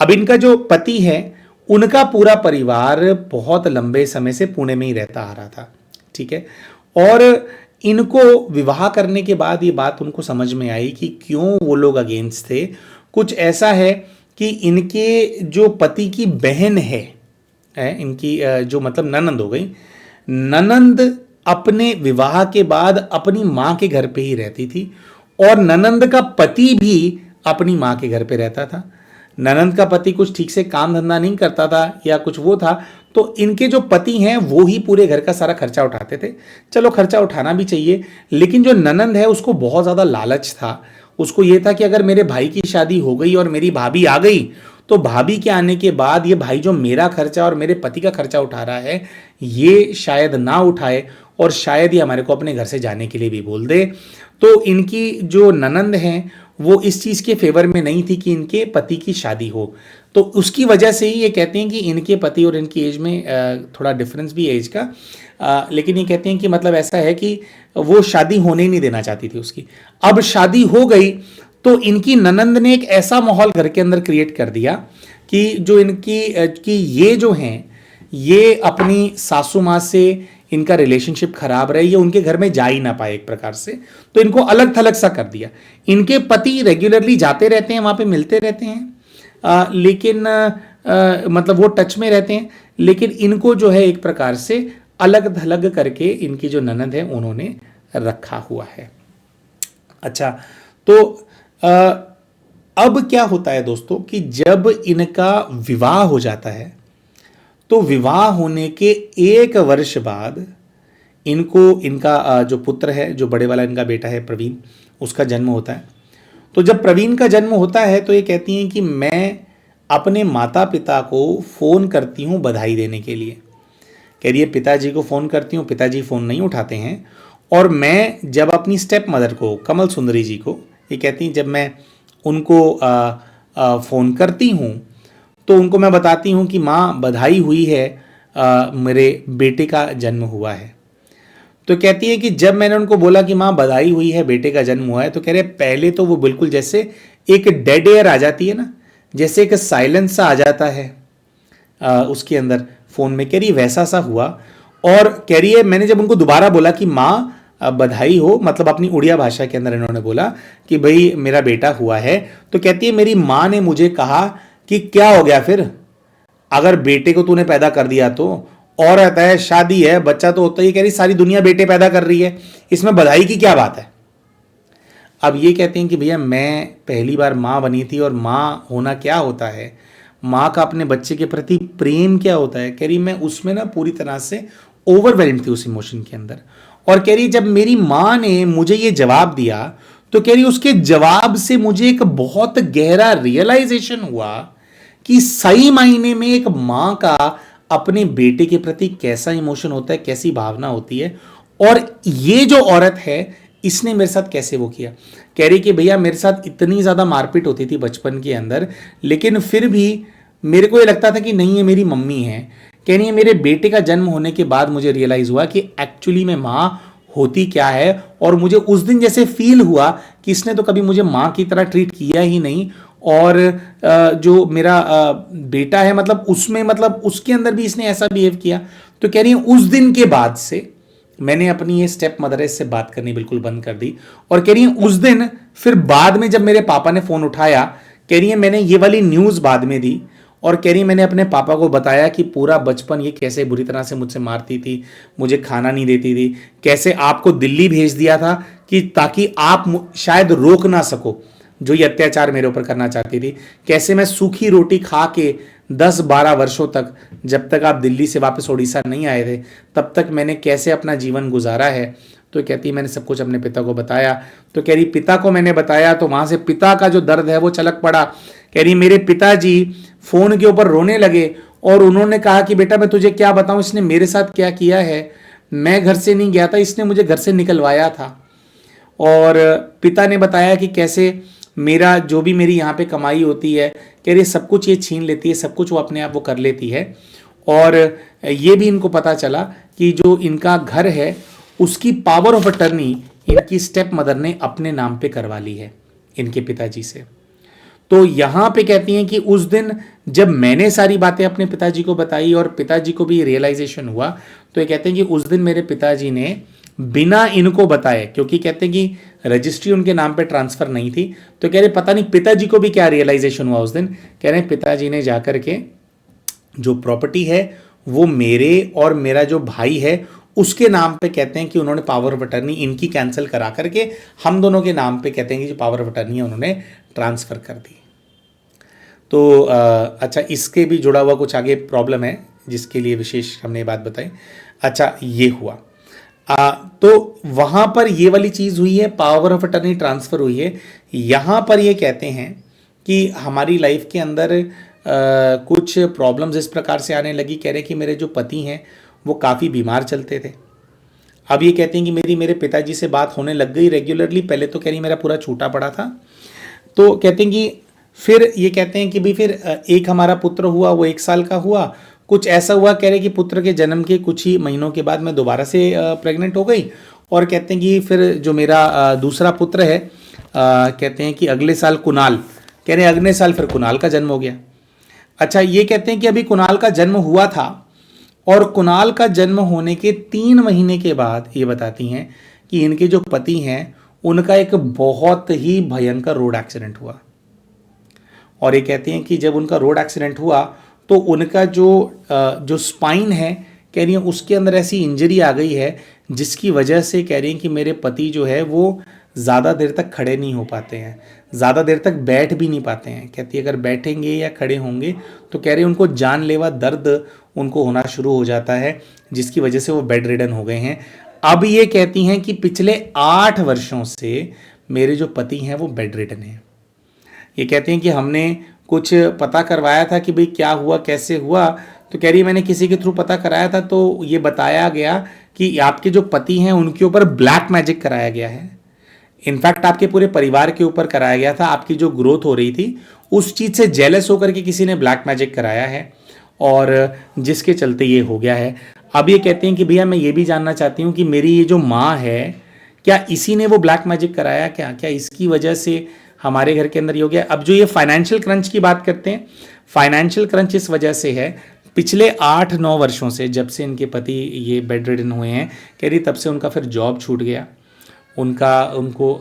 अब इनका जो पति है उनका पूरा परिवार बहुत लंबे समय से पुणे में ही रहता आ रहा था, ठीक है। और इनको विवाह करने के बाद ये बात उनको समझ में आई कि क्यों वो लोग अगेंस्ट थे। कुछ ऐसा है कि इनके जो पति की बहन है इनकी जो मतलब ननंद हो गई, ननंद अपने विवाह के बाद अपनी माँ के घर पे ही रहती थी और ननंद का पति भी अपनी माँ के घर पे रहता था। ननंद का पति कुछ ठीक से काम धंधा नहीं करता था या कुछ वो था, तो इनके जो पति हैं वो ही पूरे घर का सारा खर्चा उठाते थे। चलो खर्चा उठाना भी चाहिए, लेकिन जो ननंद है उसको बहुत ज़्यादा लालच था। उसको ये था कि अगर मेरे भाई की शादी हो गई और मेरी भाभी आ गई तो भाभी के आने के बाद ये भाई जो मेरा खर्चा और मेरे पति का खर्चा उठा रहा है ये शायद ना उठाए और शायद ये हमारे को अपने घर से जाने के लिए भी बोल दे। तो इनकी जो ननंद हैं वो इस चीज़ के फेवर में नहीं थी कि इनके पति की शादी हो। तो उसकी वजह से ही ये कहते हैं कि इनके पति और इनकी एज में थोड़ा डिफरेंस भी है एज का, लेकिन ये कहते हैं कि मतलब ऐसा है कि वो शादी होने ही नहीं देना चाहती थी उसकी। अब शादी हो गई तो इनकी ननंद ने एक ऐसा माहौल घर के अंदर क्रिएट कर दिया कि जो कि ये जो हैं ये अपनी सासू माँ से इनका रिलेशनशिप खराब रहे, ये उनके घर में जा ही ना पाए एक प्रकार से, तो इनको अलग थलग सा कर दिया। इनके पति रेगुलरली जाते रहते हैं वहाँ पे, मिलते रहते हैं, लेकिन मतलब वो टच में रहते हैं, लेकिन इनको जो है एक प्रकार से अलग थलग करके इनकी जो ननद है उन्होंने रखा हुआ है। अच्छा, तो अब क्या होता है दोस्तों कि जब इनका विवाह हो जाता है तो विवाह होने के 1 वर्ष बाद इनको इनका जो पुत्र है, जो बड़े वाला इनका बेटा है प्रवीण, उसका जन्म होता है। तो जब प्रवीण का जन्म होता है तो ये कहती हैं कि मैं अपने माता पिता को फ़ोन करती हूँ बधाई देने के लिए। कह रही है पिताजी को फ़ोन करती हूँ, पिताजी फ़ोन नहीं उठाते हैं। और मैं जब अपनी स्टेप मदर को, कमल सुंदरी जी को, ये कहती हैं जब मैं उनको फ़ोन करती हूँ तो उनको मैं बताती हूँ कि माँ बधाई हुई है, मेरे बेटे का जन्म हुआ है। तो कहती है कि जब मैंने उनको बोला कि माँ बधाई हुई है, बेटे का जन्म हुआ है, तो कह रहे पहले तो वो बिल्कुल जैसे एक डेड एयर आ जाती है ना, जैसे एक साइलेंस सा आ जाता है उसके अंदर फ़ोन में, कह रही वैसा सा हुआ। और कह रही है मैंने जब उनको दोबारा बोला कि माँ बधाई हो, मतलब अपनी उड़िया भाषा के अंदर इन्होंने बोला कि भाई मेरा बेटा हुआ है, तो कहती है मेरी माँ ने मुझे कहा कि क्या हो गया फिर, अगर बेटे को तूने पैदा कर दिया तो, औरत है, शादी है, बच्चा तो होता ही। कह रही सारी दुनिया बेटे पैदा कर रही है, इसमें बधाई की क्या बात है। अब ये कहते हैं कि भैया मैं पहली बार माँ बनी थी और माँ होना क्या होता है, माँ का अपने बच्चे के प्रति प्रेम क्या होता है। कह रही मैं उसमें ना पूरी तरह से ओवरवेल्म्ड थी उस इमोशन के अंदर। और कह रही जब मेरी माँ ने मुझे ये जवाब दिया तो कह रही उसके जवाब से मुझे एक बहुत गहरा रियलाइजेशन हुआ कि सही मायने में एक माँ का अपने बेटे के प्रति कैसा इमोशन होता है, कैसी भावना होती है, और ये जो औरत है इसने मेरे साथ कैसे वो किया। कह रही कि भैया मेरे साथ इतनी ज़्यादा मारपीट होती थी बचपन के अंदर, लेकिन फिर भी मेरे को ये लगता था कि नहीं ये मेरी मम्मी है। कह रही है मेरे बेटे का जन्म होने के बाद मुझे रियलाइज़ हुआ कि एक्चुअली में माँ होती क्या है, और मुझे उस दिन जैसे फील हुआ कि इसने तो कभी मुझे माँ की तरह ट्रीट किया ही नहीं, और जो मेरा बेटा है मतलब उसमें मतलब उसके अंदर भी इसने ऐसा बिहेव किया। तो कह रही है उस दिन के बाद से मैंने अपनी ये स्टेप मदर से बात करनी बिल्कुल बंद कर दी। और कह रही है उस दिन फिर बाद में जब मेरे पापा ने फ़ोन उठाया, कह रही है मैंने ये वाली न्यूज़ बाद में दी, और कह रही मैंने अपने पापा को बताया कि पूरा बचपन ये कैसे बुरी तरह से मुझसे मारती थी, मुझे खाना नहीं देती थी, कैसे आपको दिल्ली भेज दिया था कि ताकि आप शायद रोक ना सको जो ये अत्याचार मेरे ऊपर करना चाहती थी, कैसे मैं सूखी रोटी खा के 10-12 वर्षों तक, जब तक आप दिल्ली से वापस उड़ीसा नहीं आए थे तब तक मैंने कैसे अपना जीवन गुजारा है। तो कहती मैंने सब कुछ अपने पिता को बताया। तो कह रही पिता को मैंने बताया तो वहाँ से पिता का जो दर्द है वो छलक पड़ा। कह रही मेरे पिताजी फ़ोन के ऊपर रोने लगे और उन्होंने कहा कि बेटा मैं तुझे क्या बताऊँ इसने मेरे साथ क्या किया है। मैं घर से नहीं गया था, इसने मुझे घर से निकलवाया था। और पिता ने बताया कि कैसे मेरा जो भी मेरी यहाँ पे कमाई होती है, कह रही सब कुछ ये छीन लेती है, सब कुछ वो अपने आप वो कर लेती है। और ये भी इनको पता चला कि जो इनका घर है उसकी पावर ऑफ अटर्नी इनकी स्टेप मदर ने अपने नाम पे करवा ली है इनके पिताजी से। तो यहां पे कहती हैं कि उस दिन जब मैंने सारी बातें अपने पिताजी को बताई और पिताजी को भी रियलाइजेशन हुआ, तो ये कहते हैं कि उस दिन मेरे पिताजी ने बिना इनको बताए, क्योंकि कहते हैं कि रजिस्ट्री उनके नाम पे ट्रांसफर नहीं थी, तो कह रहे पता नहीं पिताजी को भी क्या रियलाइजेशन हुआ उस दिन। कह रहे पिताजी ने जाकर के जो प्रॉपर्टी है वो मेरे और मेरा जो भाई है उसके नाम पे, कहते हैं कि उन्होंने पावर ऑफ अटर्नी इनकी कैंसिल करा करके हम दोनों के नाम पे, कहते हैं कि जो पावर ऑफ अटर्नी है उन्होंने ट्रांसफर कर दी। तो अच्छा, इसके भी जुड़ा हुआ कुछ आगे प्रॉब्लम है जिसके लिए विशेष हमने ये बात बताई। अच्छा, ये हुआ। तो वहां पर ये वाली चीज हुई है, पावर ऑफ अटर्नी ट्रांसफर हुई है। यहां पर ये कहते हैं कि हमारी लाइफ के अंदर कुछ प्रॉब्लम्स इस प्रकार से आने लगी। कह रहे कि मेरे जो पति हैं वो काफ़ी बीमार चलते थे। अब ये कहते हैं कि मेरे पिताजी से बात होने लग गई रेगुलरली। पहले तो कह रही मेरा पूरा छूटा पड़ा था, तो कहते हैं कि फिर ये कहते हैं कि भाई फिर एक हमारा पुत्र हुआ, वो 1 साल का हुआ। कुछ ऐसा हुआ, कह रहे कि पुत्र के जन्म के कुछ ही महीनों के बाद मैं दोबारा से प्रेग्नेंट हो गई। और कहते हैं कि फिर जो मेरा दूसरा पुत्र है, कहते हैं कि अगले साल कुणाल, कह रहे अगले साल फिर कुणाल का जन्म हो गया। अच्छा, ये कहते हैं कि अभी कुणाल का जन्म हुआ था और कुणाल का जन्म होने के 3 महीने के बाद ये बताती हैं कि इनके जो पति हैं उनका एक बहुत ही भयंकर रोड एक्सीडेंट हुआ। और ये कहते हैं कि जब उनका रोड एक्सीडेंट हुआ तो उनका जो स्पाइन है, कह रही है उसके अंदर ऐसी इंजरी आ गई है जिसकी वजह से कह रही हैं कि मेरे पति जो है वो ज़्यादा देर तक खड़े नहीं हो पाते हैं, ज़्यादा देर तक बैठ भी नहीं पाते हैं। कहती है अगर बैठेंगे या खड़े होंगे तो कह रही उनको जानलेवा दर्द उनको होना शुरू हो जाता है, जिसकी वजह से वो बेड रिडन हो गए हैं। अब ये कहती हैं कि पिछले 8 वर्षों से मेरे जो पति हैं वो बेड रिडन हैं। ये कहते हैं कि हमने कुछ पता करवाया था कि भाई क्या हुआ कैसे हुआ, तो कह रही है मैंने किसी के थ्रू पता कराया था तो ये बताया गया कि आपके जो पति हैं उनके ऊपर ब्लैक मैजिक कराया गया है। इनफैक्ट आपके पूरे परिवार के ऊपर कराया गया था। आपकी जो ग्रोथ हो रही थी उस चीज़ से जेलस होकर के किसी ने ब्लैक मैजिक कराया है और जिसके चलते ये हो गया है। अब ये कहते हैं कि भैया मैं ये भी जानना चाहती हूँ कि मेरी ये जो माँ है, क्या इसी ने वो ब्लैक मैजिक कराया, क्या इसकी वजह से हमारे घर के अंदर ये हो गया। अब जो ये फाइनेंशियल क्रंच की बात करते हैं, फाइनेंशियल क्रंच इस वजह से है पिछले 8-9 वर्षों से, जब से इनके पति ये बेड रिडन हुए हैं, कह रही तब से उनका फिर जॉब छूट गया उनको।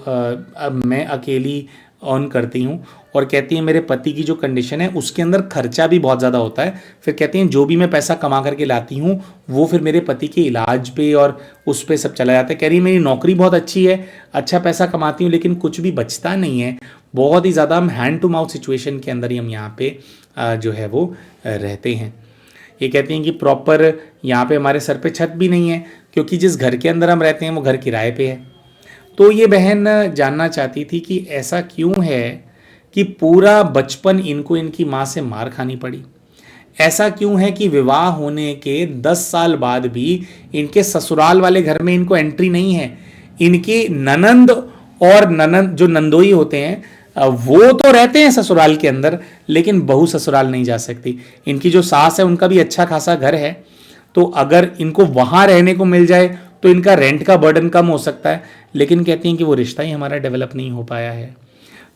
अब मैं अकेली ऑन करती हूँ और कहती हैं मेरे पति की जो कंडीशन है उसके अंदर खर्चा भी बहुत ज़्यादा होता है। फिर कहती हैं जो भी मैं पैसा कमा करके लाती हूँ वो फिर मेरे पति के इलाज पे और उस पे सब चला जाता है। कह रही मेरी नौकरी बहुत अच्छी है, अच्छा पैसा कमाती हूँ, लेकिन कुछ भी बचता नहीं है। बहुत ही ज़्यादा हम हैंड टू माउथ सिचुएशन के अंदर ही हम यहाँ पे जो है वो रहते हैं। ये कहती हैं कि प्रॉपर यहाँ पे हमारे सर पे छत भी नहीं है, क्योंकि जिस घर के अंदर हम रहते हैं वो घर किराए पे है। तो ये बहन जानना चाहती थी कि ऐसा क्यों है कि पूरा बचपन इनको इनकी माँ से मार खानी पड़ी। ऐसा क्यों है कि विवाह होने के 10 साल बाद भी इनके ससुराल वाले घर में इनको एंट्री नहीं है। इनके ननंद और ननंद जो नंदोई होते हैं वो तो रहते हैं ससुराल के अंदर, लेकिन बहू ससुराल नहीं जा सकती। इनकी जो सास है उनका भी अच्छा खासा घर है, तो अगर इनको वहाँ रहने को मिल जाए तो इनका रेंट का बर्डन कम हो सकता है, लेकिन कहती हैं कि वो रिश्ता ही हमारा डेवलप नहीं हो पाया है।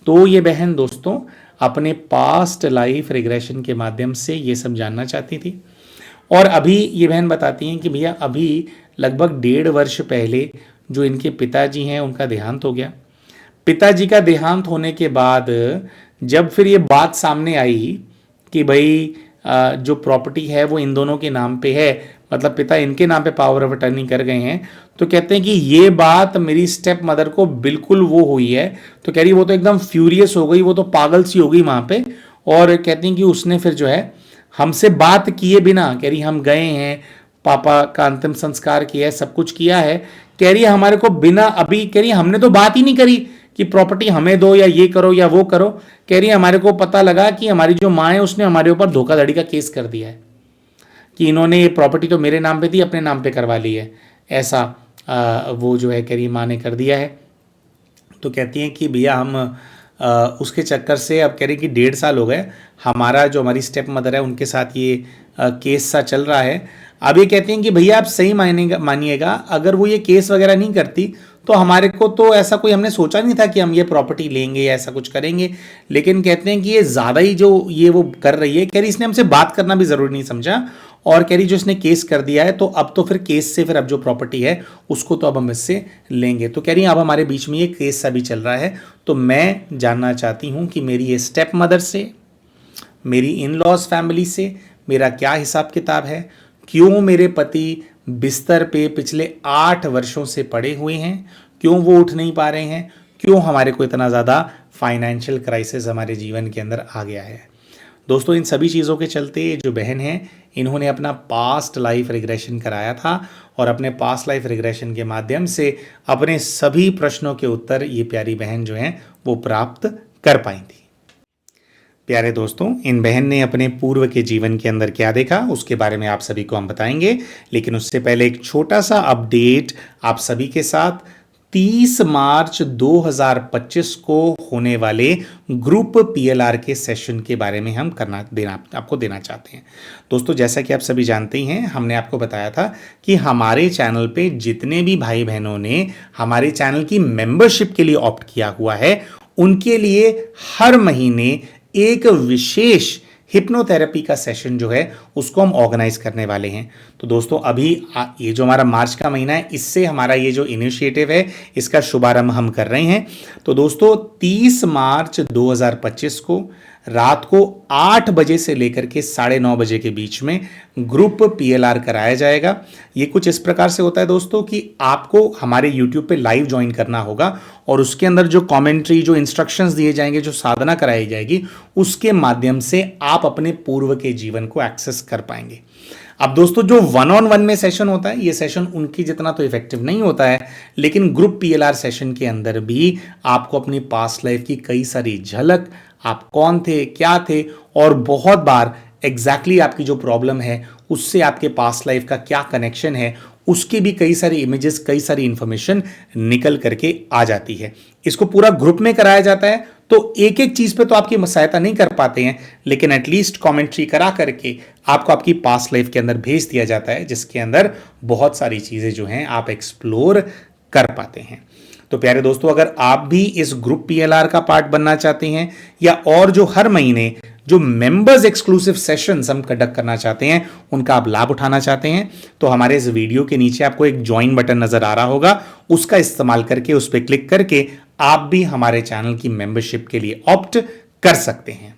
तो ये बहन दोस्तों अपने पास्ट लाइफ रिग्रेशन के माध्यम से ये सब जानना चाहती थी। और अभी ये बहन बताती हैं कि भैया अभी लगभग 1.5 वर्ष पहले जो इनके पिताजी हैं उनका देहांत हो गया। पिताजी का देहांत होने के बाद जब फिर ये बात सामने आई कि भाई जो प्रॉपर्टी है वो इन दोनों के नाम पे है, मतलब पिता इनके नाम पे पावर ऑफ अटर्नी कर गए हैं, तो कहते हैं कि ये बात मेरी स्टेप मदर को बिल्कुल वो हुई है। तो कह रही वो तो एकदम फ्यूरियस हो गई, वो तो पागल सी हो गई वहाँ पे। और कहती हैं कि उसने फिर जो है हमसे बात किए बिना, कह रही हम गए हैं, पापा का अंतिम संस्कार किया है, सब कुछ किया है, कह रही हमारे को बिना अभी, कह रही हमने तो बात ही नहीं करी कि प्रॉपर्टी हमें दो या ये करो या वो करो। कह रही हमारे को पता लगा कि हमारी जो माँ है उसने हमारे ऊपर धोखाधड़ी का केस कर दिया है कि इन्होंने ये प्रॉपर्टी तो मेरे नाम पे थी, अपने नाम पे करवा ली है। ऐसा वो जो है कह रही माँ ने कर दिया है। तो कहती हैं कि भैया हम उसके चक्कर से अब कह रही कि 1.5 साल हो गए, हमारा जो हमारी स्टेप मदर है उनके साथ ये केस सा चल रहा है। अब ये कहती हैं कि भैया आप सही मानिएगा, अगर वो ये केस वगैरह नहीं करती तो हमारे को तो ऐसा कोई हमने सोचा नहीं था कि हम ये प्रॉपर्टी लेंगे या ऐसा कुछ करेंगे। लेकिन कहते हैं कि ये ज़्यादा ही जो ये वो कर रही है, कह रही इसने हमसे बात करना भी ज़रूरी नहीं समझा, और कह रही जो इसने केस कर दिया है तो अब तो फिर केस से फिर अब जो प्रॉपर्टी है उसको तो अब हम इससे लेंगे। तो कह रही अब हमारे बीच में ये केस सा भी चल रहा है, तो मैं जानना चाहती हूँ कि मेरी ये स्टेप मदर से, मेरी इन लॉज फैमिली से मेरा क्या हिसाब किताब है, क्यों मेरे पति बिस्तर पे पिछले 8 वर्षों से पड़े हुए हैं, क्यों वो उठ नहीं पा रहे हैं, क्यों हमारे को इतना ज़्यादा फाइनेंशियल क्राइसिस हमारे जीवन के अंदर आ गया है। दोस्तों इन सभी चीज़ों के चलते ये जो बहन है, इन्होंने अपना पास्ट लाइफ रिग्रेशन कराया था और अपने पास्ट लाइफ रिग्रेशन के माध्यम से अपने सभी प्रश्नों के उत्तर ये प्यारी बहन जो हैं वो प्राप्त कर पाई थी। प्यारे दोस्तों, इन बहन ने अपने पूर्व के जीवन के अंदर क्या देखा उसके बारे में आप सभी को हम बताएंगे, लेकिन उससे पहले एक छोटा सा अपडेट आप सभी के साथ 30 मार्च 2025 को होने वाले ग्रुप पीएलआर के सेशन के बारे में हम आपको देना चाहते हैं। दोस्तों जैसा कि आप सभी जानते ही हैं, हमने आपको बताया था कि हमारे चैनल पे जितने भी भाई बहनों ने हमारे चैनल की मेंबरशिप के लिए ऑप्ट किया हुआ है, उनके लिए हर महीने एक विशेष हिप्नोथेरेपी का सेशन जो है उसको हम ऑर्गेनाइज करने वाले हैं। तो दोस्तों अभी ये जो हमारा मार्च का महीना है, इससे हमारा ये जो इनिशिएटिव है इसका शुभारंभ हम कर रहे हैं। तो दोस्तों 30 मार्च 2025 को रात को 8 बजे से लेकर के 9:30 बजे के बीच में ग्रुप पीएलआर कराया जाएगा। ये कुछ इस प्रकार से होता है दोस्तों कि आपको हमारे यूट्यूब पे लाइव ज्वाइन करना होगा और उसके अंदर जो कमेंट्री, जो इंस्ट्रक्शंस दिए जाएंगे, जो साधना कराई जाएगी, उसके माध्यम से आप अपने पूर्व के जीवन को एक्सेस कर पाएंगे। अब दोस्तों जो 1-on-1 में सेशन होता है, ये सेशन उनकी जितना तो इफेक्टिव नहीं होता है, लेकिन ग्रुप पीएलआर सेशन के अंदर भी आपको अपनी पास्ट लाइफ की कई सारी झलक, आप कौन थे, क्या थे, और बहुत बार एग्जैक्टली आपकी जो प्रॉब्लम है उससे आपके पास्ट लाइफ का क्या कनेक्शन है, उसके भी कई सारी इमेजेस, कई सारी इंफॉर्मेशन निकल करके आ जाती है। इसको पूरा ग्रुप में कराया जाता है, तो एक एक चीज पे तो आपकी सहायता नहीं कर पाते हैं, लेकिन एटलीस्ट कमेंट्री करा करके आपको आपकी पास्ट लाइफ के अंदर भेज दिया जाता है, जिसके अंदर बहुत सारी चीजें जो हैं आप एक्सप्लोर कर पाते हैं। तो प्यारे दोस्तों, अगर आप भी इस ग्रुप पीएलआर का पार्ट बनना चाहते हैं या और जो हर महीने जो मेंबर्स एक्सक्लूसिव सेशंस हम कंडक्ट करना चाहते हैं उनका आप लाभ उठाना चाहते हैं, तो हमारे इस वीडियो के नीचे आपको एक ज्वाइन बटन नजर आ रहा होगा, उसका इस्तेमाल करके उस पर क्लिक करके आप भी हमारे चैनल की मेंबरशिप के लिए ऑप्ट कर सकते हैं।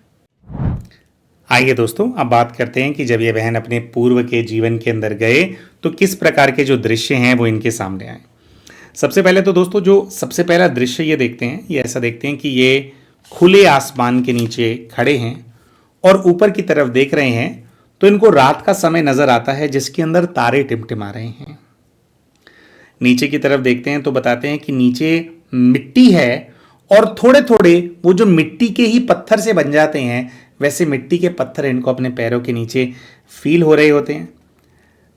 आइए दोस्तों, अब बात करते हैं कि जब ये बहन अपने पूर्व के जीवन के अंदर गए तो किस प्रकार के जो दृश्य हैं वो इनके सामने आए। सबसे पहले तो दोस्तों जो सबसे पहला दृश्य ये देखते हैं, ये ऐसा देखते हैं कि ये खुले आसमान के नीचे खड़े हैं और ऊपर की तरफ देख रहे हैं, तो इनको रात का समय नजर आता है जिसके अंदर तारे टिमटिमा रहे हैं। नीचे की तरफ देखते हैं तो बताते हैं कि नीचे मिट्टी है और थोड़े थोड़े वो जो मिट्टी के ही पत्थर से बन जाते हैं, वैसे मिट्टी के पत्थर इनको अपने पैरों के नीचे फील हो रहे होते हैं।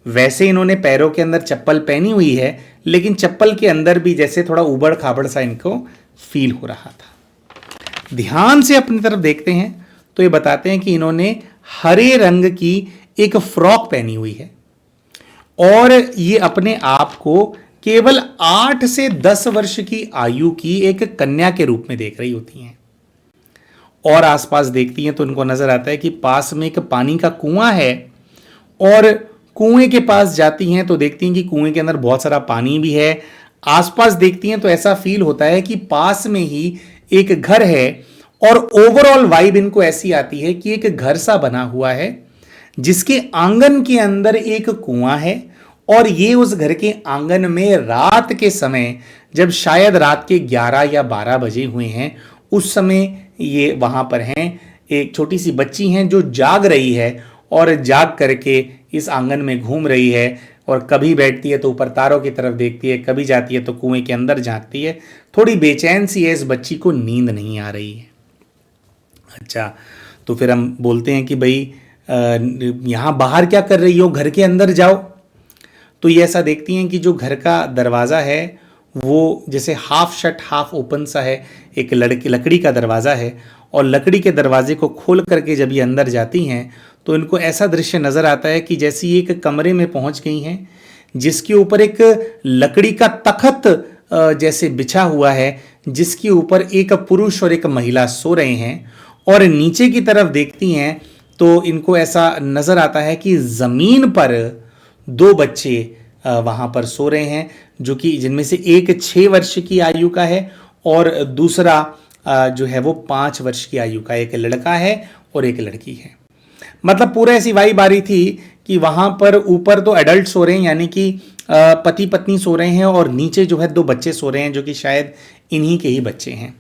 वैसे इन्होंने पैरों के अंदर चप्पल पहनी हुई है, लेकिन चप्पल के अंदर भी जैसे थोड़ा उबड़ खाबड़ सा इनको फील हो रहा था। ध्यान से अपनी तरफ देखते हैं तो ये बताते हैं कि इन्होंने हरे रंग की एक फ्रॉक पहनी हुई है और ये अपने आप को केवल 8 से 10 वर्ष की आयु की एक कन्या के रूप में देख रही होती हैं। और आसपास देखती हैं तो उनको नजर आता है कि पास में एक पानी का कुआं है और कुएं के पास जाती हैं तो देखती हैं कि कुएं के अंदर बहुत सारा पानी भी है। आसपास देखती हैं तो ऐसा फील होता है कि पास में ही एक घर है और ओवरऑल वाइब इनको ऐसी आती है कि एक घर सा बना हुआ है जिसके आंगन के अंदर एक कुआं है और ये उस घर के आंगन में रात के समय, जब शायद रात के 11 या 12 बजे हुए हैं, उस समय ये वहां पर हैं। एक छोटी सी बच्ची हैं जो जाग रही है और जाग करके इस आंगन में घूम रही है और कभी बैठती है तो ऊपर तारों की तरफ देखती है, कभी जाती है तो कुएं के अंदर झांकती है। थोड़ी बेचैन सी है, इस बच्ची को नींद नहीं आ रही है। अच्छा, तो फिर हम बोलते हैं कि भाई यहाँ बाहर क्या कर रही हो, घर के अंदर जाओ। तो ये ऐसा देखती हैं कि जो घर का दरवाज़ा है वो जैसे हाफ शट हाफ ओपन सा है, एक लकड़ी का दरवाज़ा है, और लकड़ी के दरवाजे को खोल करके जब ये अंदर जाती हैं तो इनको ऐसा दृश्य नज़र आता है कि जैसे ये एक कमरे में पहुंच गई हैं जिसके ऊपर एक लकड़ी का तख्त जैसे बिछा हुआ है, जिसके ऊपर एक पुरुष और एक महिला सो रहे हैं, और नीचे की तरफ देखती हैं तो इनको ऐसा नज़र आता है कि ज़मीन पर दो बच्चे वहाँ पर सो रहे हैं, जो कि जिनमें से एक 6 वर्ष की आयु का है और दूसरा जो है वो 5 वर्ष की आयु का। एक लड़का है और एक लड़की है। मतलब पूरा ऐसी वाइब आ रही थी कि वहाँ पर ऊपर तो एडल्ट सो रहे हैं, यानी कि पति पत्नी सो रहे हैं, और नीचे जो है दो बच्चे सो रहे हैं जो कि शायद इन्हीं के ही बच्चे हैं।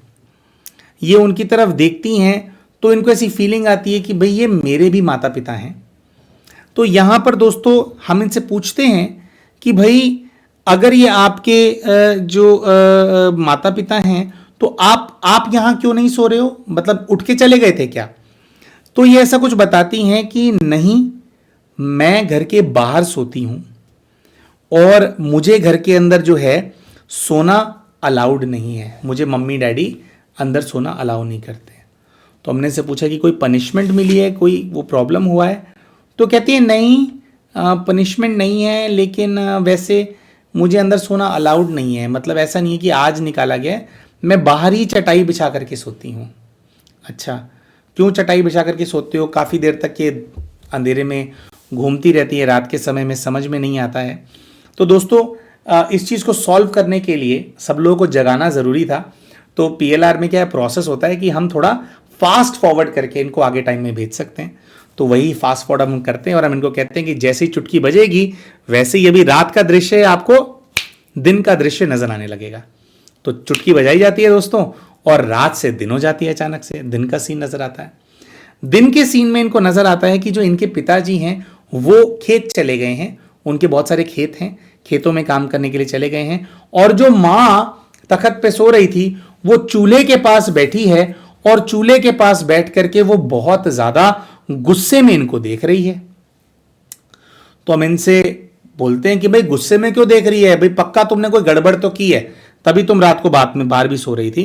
ये उनकी तरफ देखती हैं तो इनको ऐसी फीलिंग आती है कि भाई ये मेरे भी माता पिता हैं। तो यहाँ पर दोस्तों हम इनसे पूछते हैं कि भाई अगर ये आपके जो माता पिता हैं तो आप यहाँ क्यों नहीं सो रहे हो, मतलब उठ के चले गए थे क्या? तो ये ऐसा कुछ बताती हैं कि नहीं, मैं घर के बाहर सोती हूँ और मुझे घर के अंदर जो है सोना अलाउड नहीं है, मुझे मम्मी डैडी अंदर सोना अलाउ नहीं करते। तो हमने से पूछा कि कोई पनिशमेंट मिली है, कोई वो प्रॉब्लम हुआ है? तो कहती है नहीं, पनिशमेंट नहीं है, लेकिन वैसे मुझे अंदर सोना अलाउड नहीं है। मतलब ऐसा नहीं है कि आज निकाला गया है, मैं बाहर ही चटाई बिछा करके सोती हूँ। अच्छा, क्यों चटाई बिछा करके सोते हो? काफ़ी देर तक ये अंधेरे में घूमती रहती है, रात के समय में समझ में नहीं आता है। तो दोस्तों इस चीज़ को सॉल्व करने के लिए सब लोगों को जगाना ज़रूरी था। तो PLR में क्या प्रोसेस होता है कि हम थोड़ा फास्ट फॉरवर्ड करके इनको आगे टाइम में भेज सकते हैं। तो वही फास्ट फॉरवर्ड हम करते हैं और हम इनको कहते हैं कि जैसे ही चुटकी बजेगी वैसे ही अभी रात का दृश्य है, आपको दिन का दृश्य नजर आने लगेगा। तो चुटकी बजाई जाती है दोस्तों और रात से दिन हो जाती है, अचानक से दिन का सीन नजर आता है। दिन के सीन में इनको नजर आता है कि जो इनके पिताजी हैं वो खेत चले गए हैं, उनके बहुत सारे खेत हैं, खेतों में काम करने के लिए चले गए हैं, और जो माँ तख्त पे सो रही थी वो चूल्हे के पास बैठी है और चूल्हे के पास बैठ करके वो बहुत ज्यादा गुस्से में इनको देख रही है। तो हम इनसे बोलते हैं कि भाई गुस्से में क्यों देख रही है, भाई पक्का तुमने कोई गड़बड़ तो की है, तभी तुम रात को बाहर भी सो रही थी।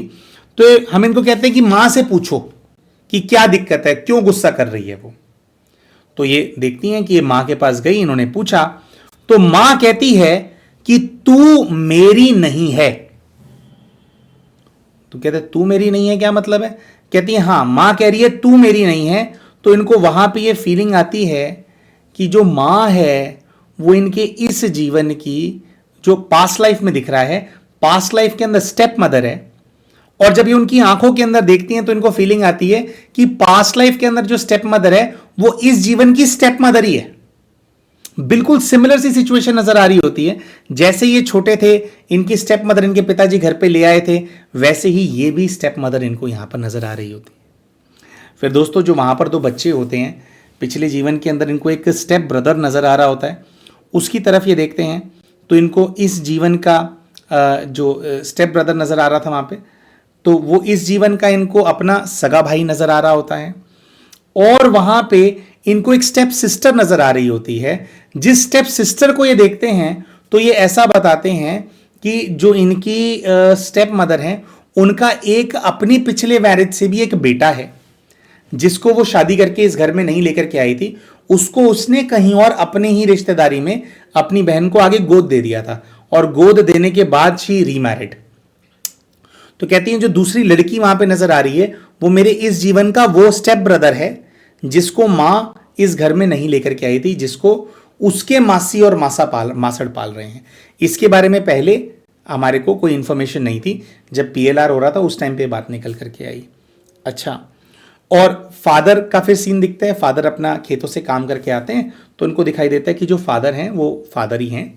तो हम इनको कहते हैं कि मां से पूछो कि क्या दिक्कत है, क्यों गुस्सा कर रही है वो। तो ये देखती हैं कि ये मां के पास गई, इन्होंने पूछा, तो मां कहती है कि तू मेरी नहीं है। तो कहते तू मेरी नहीं है क्या मतलब है? कहती है हाँ, मां कह रही है तू मेरी नहीं है। तो इनको वहां पे ये फीलिंग आती है कि जो मां है वो इनके इस जीवन की जो पास्ट लाइफ में दिख रहा है, पास्ट लाइफ के अंदर स्टेप मदर है, और जब ये उनकी आंखों के अंदर देखती हैं तो इनको फीलिंग आती है कि पास्ट लाइफ के अंदर जो स्टेप मदर है वो इस जीवन की स्टेप मदर ही है। बिल्कुल सिमिलर सी सिचुएशन नजर आ रही होती है। जैसे ये छोटे थे, इनकी स्टेप मदर इनके पिताजी घर पे ले आए थे, वैसे ही ये भी स्टेप मदर इनको यहां पर नजर आ रही होती है। फिर दोस्तों जो वहां पर दो बच्चे होते हैं, पिछले जीवन के अंदर इनको एक स्टेप ब्रदर नजर आ रहा होता है, उसकी तरफ ये देखते हैं तो इनको इस जीवन का जो स्टेप ब्रदर नजर आ रहा था वहां पे, तो वो इस जीवन का इनको अपना सगा भाई नजर आ रहा होता है, और वहां पे इनको एक स्टेप सिस्टर नजर आ रही होती है। जिस स्टेप सिस्टर को ये देखते हैं तो ये ऐसा बताते हैं कि जो इनकी स्टेप मदर है उनका एक अपनी पिछले मैरिज से भी एक बेटा है, जिसको वो शादी करके इस घर में नहीं लेकर के आई थी, उसको उसने कहीं और अपने ही रिश्तेदारी में अपनी बहन को आगे गोद दे दिया था, और गोद देने के बाद शी रीमैरिड। तो कहती हैं जो दूसरी लड़की वहां पे नजर आ रही है वो मेरे इस जीवन का वो स्टेप ब्रदर है जिसको मां इस घर में नहीं लेकर के आई थी, जिसको उसके मासी और मासड़ पाल रहे हैं। इसके बारे में पहले हमारे को कोई इंफॉर्मेशन नहीं थी, जब PLR हो रहा था उस टाइम पे बात निकल करके आई। अच्छा, और फादर का फिर सीन दिखता है। फादर अपना खेतों से काम करके आते हैं तो उनको दिखाई देता है कि जो फादर हैं वो फादर ही हैं,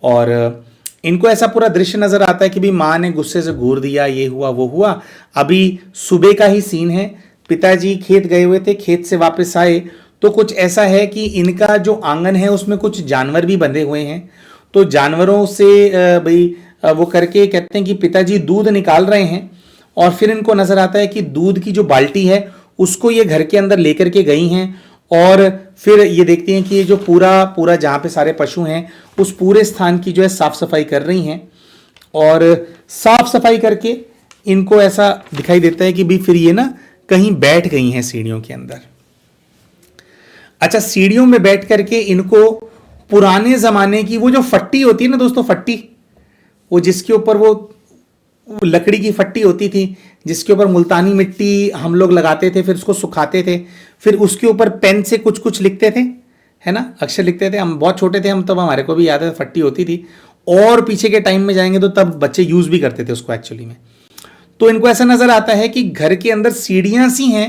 और इनको ऐसा पूरा दृश्य नजर आता है कि भी माँ ने गुस्से से घूर दिया, ये हुआ वो हुआ। अभी सुबह का ही सीन है, पिताजी खेत गए हुए थे, खेत से वापस आए तो कुछ ऐसा है कि इनका जो आंगन है उसमें कुछ जानवर भी बंधे हुए हैं। तो जानवरों से भाई वो करके कहते हैं कि पिताजी दूध निकाल रहे हैं, और फिर इनको नजर आता है कि दूध की जो बाल्टी है उसको ये घर के अंदर लेकर के गई हैं, और फिर ये देखती हैं कि ये जो पूरा पूरा जहाँ पे सारे पशु हैं उस पूरे स्थान की जो है साफ सफाई कर रही हैं, और साफ सफाई करके इनको ऐसा दिखाई देता है कि भी फिर ये ना कहीं बैठ गई हैं सीढ़ियों के अंदर। अच्छा, सीढ़ियों में बैठ करके इनको पुराने जमाने की वो जो फट्टी होती है ना दोस्तों, फट्टी, वो जिसके ऊपर वो लकड़ी की फट्टी होती थी जिसके ऊपर मुल्तानी मिट्टी हम लोग लगाते थे, फिर उसको सुखाते थे, फिर उसके ऊपर पेन से कुछ कुछ लिखते थे, है ना, अक्षर लिखते थे। हम बहुत छोटे थे हम, तब हमारे को भी याद है फट्टी होती थी, और पीछे के टाइम में जाएंगे तो तब बच्चे यूज भी करते थे उसको एक्चुअली में। तो इनको ऐसा नजर आता है कि घर के अंदर सीढ़ियां सी हैं,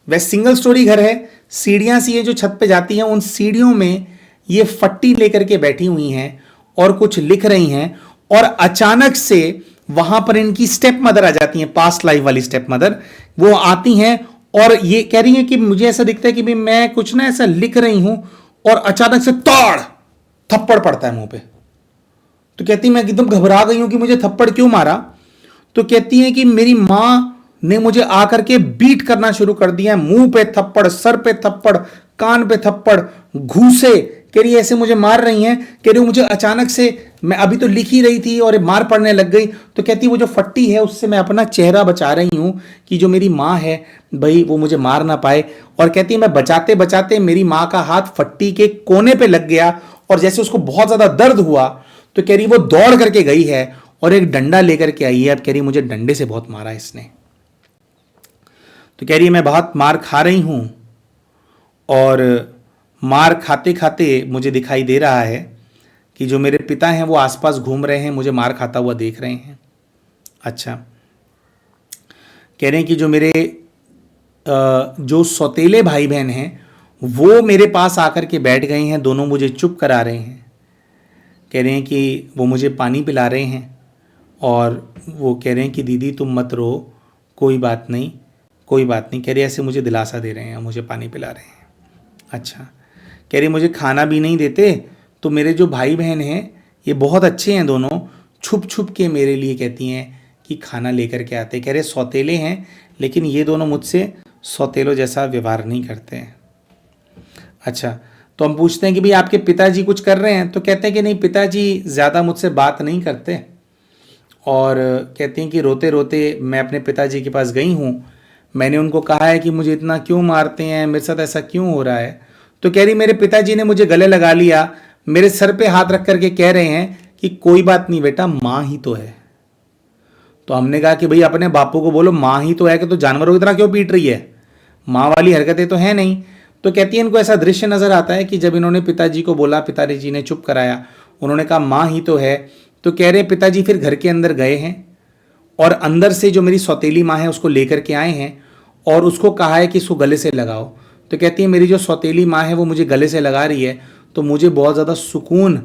वह सिंगल स्टोरी घर है, सीढ़ियां सी है जो छत पे जाती हैं, उन सीढ़ियों में ये फट्टी लेकर के बैठी हुई हैं और कुछ लिख रही हैं, और अचानक से वहां पर इनकी स्टेप मदर आ जाती हैं, पास्ट लाइफ वाली स्टेप मदर, वो आती हैं और ये कह रही हैं कि मुझे ऐसा दिखता है कि भी मैं कुछ ना ऐसा लिख रही हूं, और अचानक से तोड़ थप्पड़ पड़ता है मुंह पे। तो कहती मैं एकदम घबरा गई हूं कि मुझे थप्पड़ क्यों मारा। तो कहती है कि मेरी मां ने मुझे आकर के बीट करना शुरू कर दिया, मुंह पे थप्पड़, सर पे थप्पड़, कान पे थप्पड़, घूसे, कह रही ऐसे मुझे मार रही हैं। कह रही मुझे अचानक से, मैं अभी तो लिख ही रही थी और मार पड़ने लग गई। तो कहती वो जो फट्टी है उससे मैं अपना चेहरा बचा रही हूं कि जो मेरी माँ है भाई वो मुझे मार ना पाए। और कहती मैं बचाते बचाते मेरी माँ का हाथ फट्टी के कोने पे लग गया, और जैसे उसको बहुत ज्यादा दर्द हुआ तो कह रही वो दौड़ करके गई है और एक डंडा लेकर के आई है। अब कह रही मुझे डंडे से बहुत मारा इसने। तो कह रही मैं बहुत मार खा रही हूं, और मार खाते खाते मुझे दिखाई दे रहा है कि जो मेरे पिता हैं वो आसपास घूम रहे हैं, मुझे मार खाता हुआ देख रहे हैं। अच्छा, कह रहे हैं कि जो मेरे जो सौतेले भाई बहन हैं वो मेरे पास आकर के बैठ गए हैं, दोनों मुझे चुप करा रहे हैं। कह रहे हैं कि वो मुझे पानी पिला रहे हैं, और वो कह रहे हैं कि दीदी तुम मत रो, कोई बात नहीं, कोई बात नहीं। कह रहे ऐसे मुझे दिलासा दे रहे हैं, मुझे पानी पिला रहे हैं। अच्छा, कह रही मुझे खाना भी नहीं देते, तो मेरे जो भाई बहन हैं ये बहुत अच्छे हैं, दोनों छुप छुप के मेरे लिए कहती हैं कि खाना लेकर के आते। कह रहे सौतेले हैं लेकिन ये दोनों मुझसे सौतेलों जैसा व्यवहार नहीं करते हैं। अच्छा, तो हम पूछते हैं कि भाई आपके पिताजी कुछ कर रहे हैं, तो कहते हैं कि नहीं, पिताजी ज़्यादा मुझसे बात नहीं करते। और कहती हैं कि रोते रोते मैं अपने पिताजी के पास गई हूँ, मैंने उनको कहा है कि मुझे इतना क्यों मारते हैं, मेरे साथ ऐसा क्यों हो रहा है। तो कह रही मेरे पिताजी ने मुझे गले लगा लिया, मेरे सर पे हाथ रख करके कह रहे हैं कि कोई बात नहीं बेटा, माँ ही तो है। तो हमने कहा कि भाई अपने बापू को बोलो माँ ही तो है, कि तो जानवरों की तरह क्यों पीट रही है, माँ वाली हरकतें तो है नहीं। तो कहती है इनको ऐसा दृश्य नजर आता है कि जब इन्होंने पिताजी को बोला, पिताजी ने चुप कराया, उन्होंने कहा माँ ही तो है। तो कह रहे पिताजी फिर घर के अंदर गए हैं और अंदर से जो मेरी सौतेली माँ है उसको लेकर के आए हैं और उसको कहा है कि इसको गले से लगाओ। तो कहती है मेरी जो सौतेली माँ है वो मुझे गले से लगा रही है, तो मुझे बहुत ज़्यादा सुकून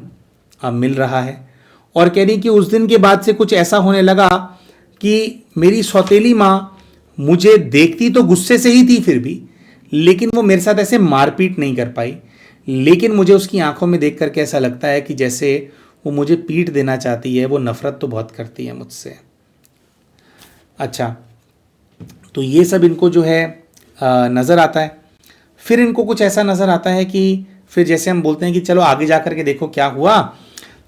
मिल रहा है। और कह रही कि उस दिन के बाद से कुछ ऐसा होने लगा कि मेरी सौतेली माँ मुझे देखती तो गुस्से से ही थी फिर भी, लेकिन वो मेरे साथ ऐसे मारपीट नहीं कर पाई, लेकिन मुझे उसकी आंखों में देख करके ऐसा लगता है कि जैसे वो मुझे पीट देना चाहती है, वो नफरत तो बहुत करती है मुझसे। अच्छा, तो ये सब इनको जो है नज़र आता है। फिर इनको कुछ ऐसा नज़र आता है कि फिर जैसे हम बोलते हैं कि चलो आगे जा कर के देखो क्या हुआ,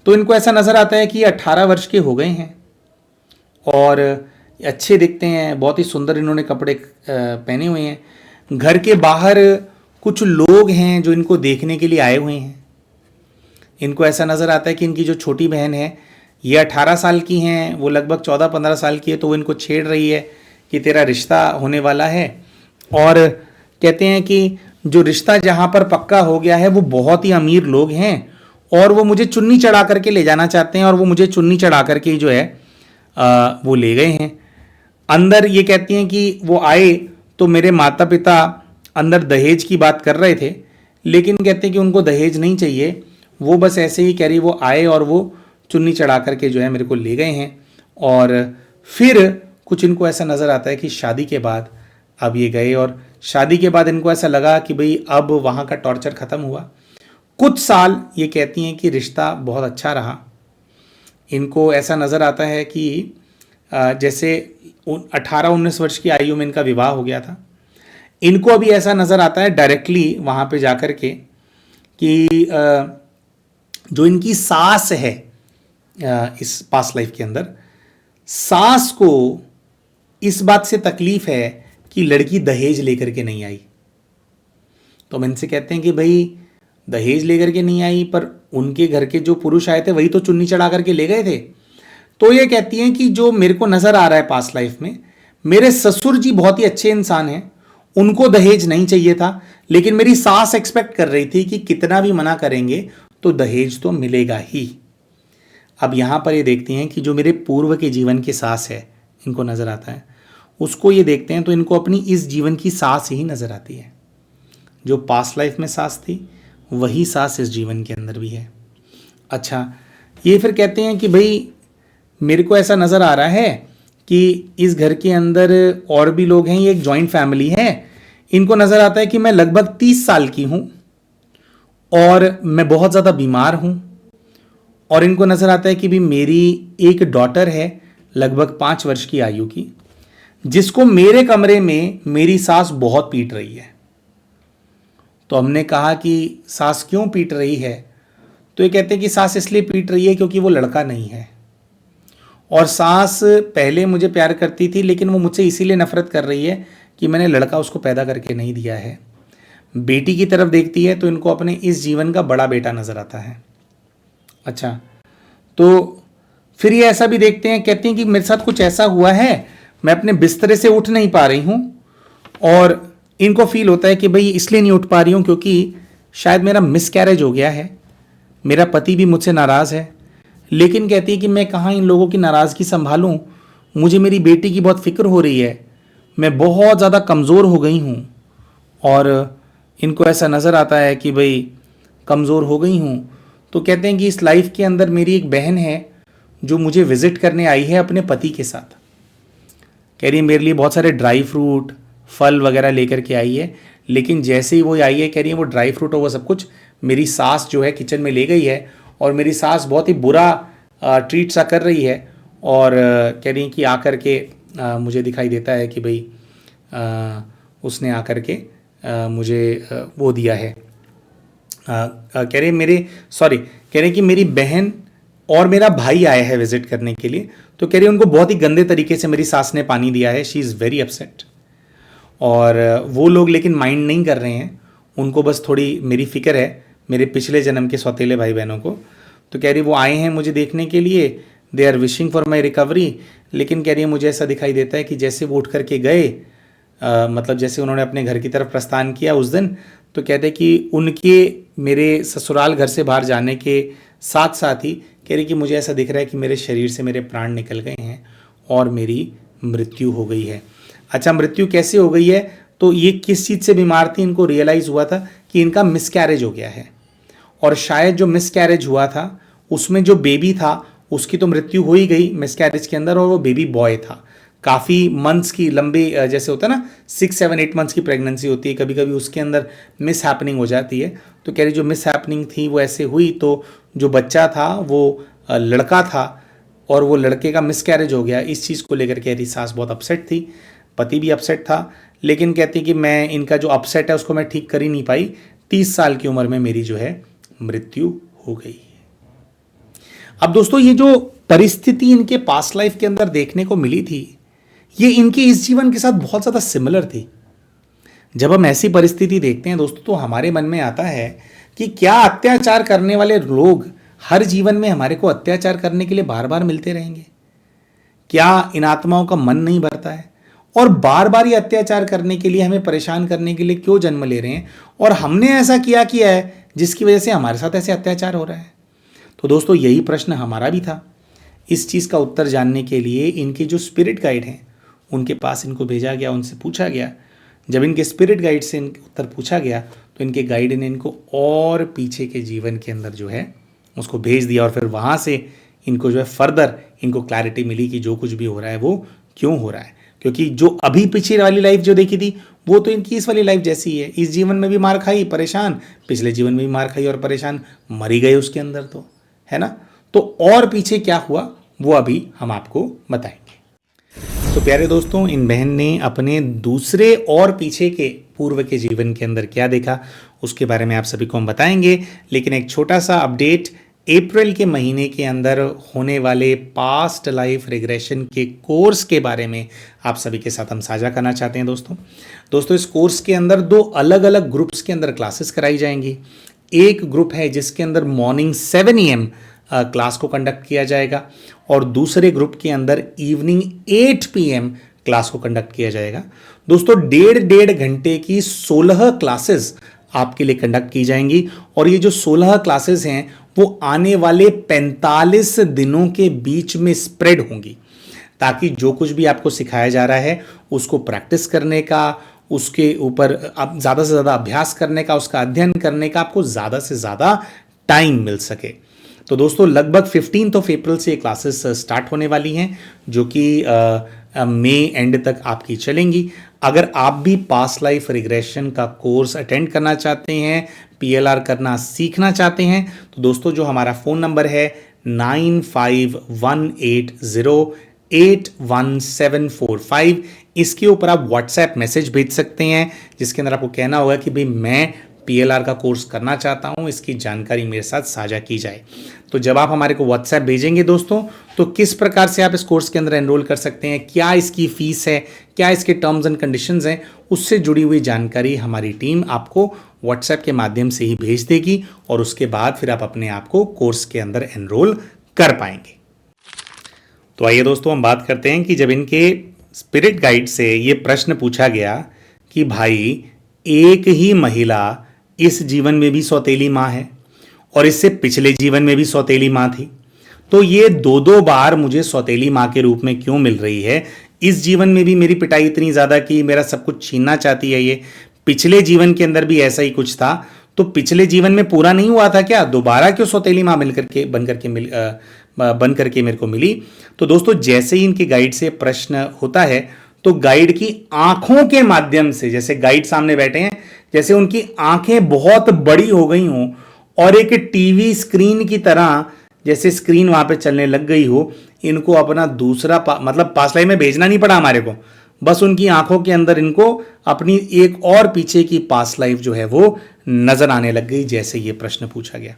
तो इनको ऐसा नज़र आता है कि 18 वर्ष के हो गए हैं और अच्छे दिखते हैं, बहुत ही सुंदर इन्होंने कपड़े पहने हुए हैं। घर के बाहर कुछ लोग हैं जो इनको देखने के लिए आए हुए हैं। इनको ऐसा नज़र आता है कि इनकी जो छोटी बहन है ये 18 साल की हैं, वो लगभग 14-15 साल की है, तो वो इनको छेड़ रही है कि तेरा रिश्ता होने वाला है। और कहते हैं कि जो रिश्ता जहाँ पर पक्का हो गया है वो बहुत ही अमीर लोग हैं और वो मुझे चुन्नी चढ़ा करके ले जाना चाहते हैं, और वो मुझे चुन्नी चढ़ा करके जो है वो ले गए हैं। अंदर ये कहती हैं कि वो आए तो मेरे माता पिता अंदर दहेज की बात कर रहे थे, लेकिन कहते हैं कि उनको दहेज नहीं चाहिए, वो बस ऐसे ही कह रही वो आए और वो चुन्नी चढ़ा करके जो है मेरे को ले गए हैं। और फिर कुछ इनको ऐसा नज़र आता है कि शादी के बाद अब ये गए, और शादी के बाद इनको ऐसा लगा कि भाई अब वहाँ का टॉर्चर ख़त्म हुआ। कुछ साल ये कहती हैं कि रिश्ता बहुत अच्छा रहा। इनको ऐसा नज़र आता है कि जैसे 18-19 वर्ष की आयु में इनका विवाह हो गया था। इनको अभी ऐसा नज़र आता है डायरेक्टली वहाँ पे जाकर के कि जो इनकी सास है इस पास्ट लाइफ के अंदर, सास को इस बात से तकलीफ है कि लड़की दहेज लेकर के नहीं आई। तो हम इनसे कहते हैं कि भाई दहेज लेकर के नहीं आई, पर उनके घर के जो पुरुष आए थे वही तो चुन्नी चढ़ा करके ले गए थे। तो ये कहती हैं कि जो मेरे को नज़र आ रहा है पास्ट लाइफ में, मेरे ससुर जी बहुत ही अच्छे इंसान हैं, उनको दहेज नहीं चाहिए था, लेकिन मेरी सास एक्सपेक्ट कर रही थी कि कितना भी मना करेंगे तो दहेज तो मिलेगा ही। अब यहाँ पर ये देखती हैं कि जो मेरे पूर्व के जीवन की सास है, इनको नज़र आता है, उसको ये देखते हैं तो इनको अपनी इस जीवन की सास ही नज़र आती है। जो पास्ट लाइफ में सास थी वही सास इस जीवन के अंदर भी है। अच्छा, ये फिर कहते हैं कि भाई मेरे को ऐसा नज़र आ रहा है कि इस घर के अंदर और भी लोग हैं, ये एक जॉइंट फैमिली है। इनको नज़र आता है कि मैं लगभग 30 साल की हूँ और मैं बहुत ज़्यादा बीमार हूँ, और इनको नज़र आता है कि भी मेरी एक डॉटर है लगभग 5 वर्ष की आयु की, जिसको मेरे कमरे में मेरी सास बहुत पीट रही है। तो हमने कहा कि सास क्यों पीट रही है? तो ये कहते हैं कि सास इसलिए पीट रही है क्योंकि वो लड़का नहीं है, और सास पहले मुझे प्यार करती थी, लेकिन वो मुझसे इसीलिए नफरत कर रही है कि मैंने लड़का उसको पैदा करके नहीं दिया है। बेटी की तरफ देखती है तो इनको अपने इस जीवन का बड़ा बेटा नज़र आता है। अच्छा, तो फिर ये ऐसा भी देखते हैं, कहती हैं कि मेरे साथ कुछ ऐसा हुआ है, मैं अपने बिस्तरे से उठ नहीं पा रही हूँ, और इनको फील होता है कि भाई इसलिए नहीं उठ पा रही हूँ क्योंकि शायद मेरा मिसकैरेज हो गया है, मेरा पति भी मुझसे नाराज़ है। लेकिन कहती है कि मैं कहाँ इन लोगों की नाराज़गी संभालूँ, मुझे मेरी बेटी की बहुत फिक्र हो रही है, मैं बहुत ज़्यादा कमज़ोर हो गई हूँ। और इनको ऐसा नज़र आता है कि भाई कमज़ोर हो गई हूँ। तो कहते हैं कि इस लाइफ के अंदर मेरी एक बहन है जो मुझे विज़िट करने आई है अपने पति के साथ। कह रही है मेरे लिए बहुत सारे ड्राई फ्रूट फल वगैरह लेकर के आई है, लेकिन जैसे ही वो आई है, कह रही है वो ड्राई फ्रूट और वो सब कुछ मेरी सास जो है किचन में ले गई है, और मेरी सास बहुत ही बुरा ट्रीट सा कर रही है, और कह रही है कि आकर के मुझे दिखाई देता है कि भाई उसने आकर के मुझे वो दिया है। कह रहे कि मेरी बहन और मेरा भाई आया है विजिट करने के लिए, तो कह रही उनको बहुत ही गंदे तरीके से मेरी सास ने पानी दिया है, शी इज़ वेरी अपसेट। और वो लोग लेकिन माइंड नहीं कर रहे हैं, उनको बस थोड़ी मेरी फ़िक्र है मेरे पिछले जन्म के सौतेले भाई बहनों को। तो कह रही वो आए हैं मुझे देखने के लिए, they are wishing for my recovery, लेकिन कह रही है मुझे ऐसा दिखाई देता है कि जैसे वो उठ करके गए, मतलब जैसे उन्होंने अपने घर की तरफ प्रस्थान किया उस दिन, तो कहते हैं कि उनके मेरे ससुराल घर से बाहर जाने के साथ साथ ही कह रही कि मुझे ऐसा दिख रहा है कि मेरे शरीर से मेरे प्राण निकल गए हैं और मेरी मृत्यु हो गई है। अच्छा, मृत्यु कैसे हो गई है? तो ये किस चीज़ से बीमार थी, इनको रियलाइज़ हुआ था कि इनका मिसकैरेज हो गया है, और शायद जो मिसकैरेज हुआ था उसमें जो बेबी था उसकी तो मृत्यु हो ही गई मिसकैरेज के अंदर, और वो बेबी बॉय था। काफ़ी मंथ्स की लंबे, जैसे होता है ना 6, 7, 8 मंथ्स की प्रेगनेंसी होती है, कभी कभी उसके अंदर मिस हैपनिंग हो जाती है। तो कह रही जो मिस हैपनिंग थी वो ऐसे हुई, तो जो बच्चा था वो लड़का था, और वो लड़के का मिसकैरेज हो गया। इस चीज़ को लेकर कह रही सास बहुत अपसेट थी, पति भी अपसेट था, लेकिन कहती कि मैं इनका जो अपसेट है उसको मैं ठीक कर ही नहीं पाई। 30 साल की उम्र में मेरी जो है मृत्यु हो गई। अब दोस्तों, ये जो परिस्थिति इनके पास्ट लाइफ के अंदर देखने को मिली थी, ये इनके इस जीवन के साथ बहुत ज़्यादा सिमिलर थी। जब हम ऐसी परिस्थिति देखते हैं दोस्तों, तो हमारे मन में आता है कि क्या अत्याचार करने वाले लोग हर जीवन में हमारे को अत्याचार करने के लिए बार बार मिलते रहेंगे? क्या इन आत्माओं का मन नहीं भरता है? और बार बार ये अत्याचार करने के लिए, हमें परेशान करने के लिए क्यों जन्म ले रहे हैं? और हमने ऐसा किया है जिसकी वजह से हमारे साथ ऐसे अत्याचार हो रहा है? तो दोस्तों, यही प्रश्न हमारा भी था। इस चीज़ का उत्तर जानने के लिए इनके जो स्पिरिट गाइड हैं उनके पास इनको भेजा गया, उनसे पूछा गया। जब इनके स्पिरिट गाइड से इनके उत्तर पूछा गया तो इनके गाइड ने इनको और पीछे के जीवन के अंदर जो है उसको भेज दिया, और फिर वहाँ से इनको जो है फर्दर इनको क्लैरिटी मिली कि जो कुछ भी हो रहा है वो क्यों हो रहा है। क्योंकि जो अभी पीछे वाली लाइफ जो देखी थी वो तो इनकी इस वाली लाइफ जैसी ही है। इस जीवन में भी मार खाई, परेशान, पिछले जीवन में भी मार खाई और परेशान, मरी गए उसके अंदर, तो है ना। तो और पीछे क्या हुआ वो अभी हम आपको बताएंगे। तो प्यारे दोस्तों, इन बहन ने अपने दूसरे और पीछे के पूर्व के जीवन के अंदर क्या देखा उसके बारे में आप सभी को हम बताएंगे। लेकिन एक छोटा सा अपडेट, अप्रैल के महीने के अंदर होने वाले पास्ट लाइफ रिग्रेशन के कोर्स के बारे में आप सभी के साथ हम साझा करना चाहते हैं। दोस्तों इस कोर्स के अंदर दो अलग अलग ग्रुप्स के अंदर क्लासेस कराई जाएंगी। एक ग्रुप है जिसके अंदर मॉर्निंग 7 AM क्लास को कंडक्ट किया जाएगा और दूसरे ग्रुप के अंदर इवनिंग 8 PM क्लास को कंडक्ट किया जाएगा। दोस्तों डेढ़ घंटे की 16 क्लासेस आपके लिए कंडक्ट की जाएंगी और ये जो 16 क्लासेस हैं वो आने वाले 45 दिनों के बीच में स्प्रेड होंगी, ताकि जो कुछ भी आपको सिखाया जा रहा है उसको प्रैक्टिस करने का, उसके ऊपर अब ज़्यादा से ज़्यादा अभ्यास करने का, उसका अध्ययन करने का आपको ज़्यादा से ज़्यादा टाइम मिल सके। तो दोस्तों लगभग 15 अप्रैल से ये क्लासेस स्टार्ट होने वाली हैं, जो कि मई एंड तक आपकी चलेंगी। अगर आप भी पास्ट लाइफ रिग्रेशन का कोर्स अटेंड करना चाहते हैं, PLR करना सीखना चाहते हैं, तो दोस्तों जो हमारा फ़ोन नंबर है 9518081745, इसके ऊपर आप व्हाट्सएप मैसेज भेज सकते हैं, जिसके अंदर आपको कहना होगा कि भाई मैं PLR का कोर्स करना चाहता हूं, इसकी जानकारी मेरे साथ साझा की जाए। तो जब आप हमारे को व्हाट्सएप भेजेंगे दोस्तों, तो किस प्रकार से आप इस कोर्स के अंदर एनरोल कर सकते हैं, क्या इसकी फीस है, क्या इसके टर्म्स एंड कंडीशंस हैं, उससे जुड़ी हुई जानकारी हमारी टीम आपको व्हाट्सएप के माध्यम से ही भेज देगी और उसके बाद फिर आप अपने आप को कोर्स के अंदर एनरोल कर पाएंगे। तो आइए दोस्तों हम बात करते हैं कि जब इनके स्पिरिट गाइड से ये प्रश्न पूछा गया कि भाई एक ही महिला इस जीवन में भी सौतेली माँ है और इससे पिछले जीवन में भी सौतेली माँ थी, तो ये दो बार मुझे सौतेली माँ के रूप में क्यों मिल रही है? इस जीवन में भी मेरी पिटाई इतनी ज़्यादा की मेरा सब कुछ छीनना चाहती है ये, पिछले जीवन के अंदर भी ऐसा ही कुछ था, तो पिछले जीवन में पूरा नहीं हुआ था क्या? दोबारा क्यों सौतेली माँ बन करके मेरे को मिली? तो दोस्तों जैसे ही इनके गाइड से प्रश्न होता है तो गाइड की आंखों के माध्यम से, जैसे गाइड सामने बैठे हैं, जैसे उनकी आंखें बहुत बड़ी हो गई हों और एक टीवी स्क्रीन की तरह जैसे स्क्रीन वहां पे चलने लग गई हो, इनको अपना दूसरा मतलब पास्ट लाइफ में भेजना नहीं पड़ा हमारे को, बस उनकी आंखों के अंदर इनको अपनी एक और पीछे की पास्ट लाइफ जो है वो नजर आने लग गई, जैसे ये प्रश्न पूछा गया।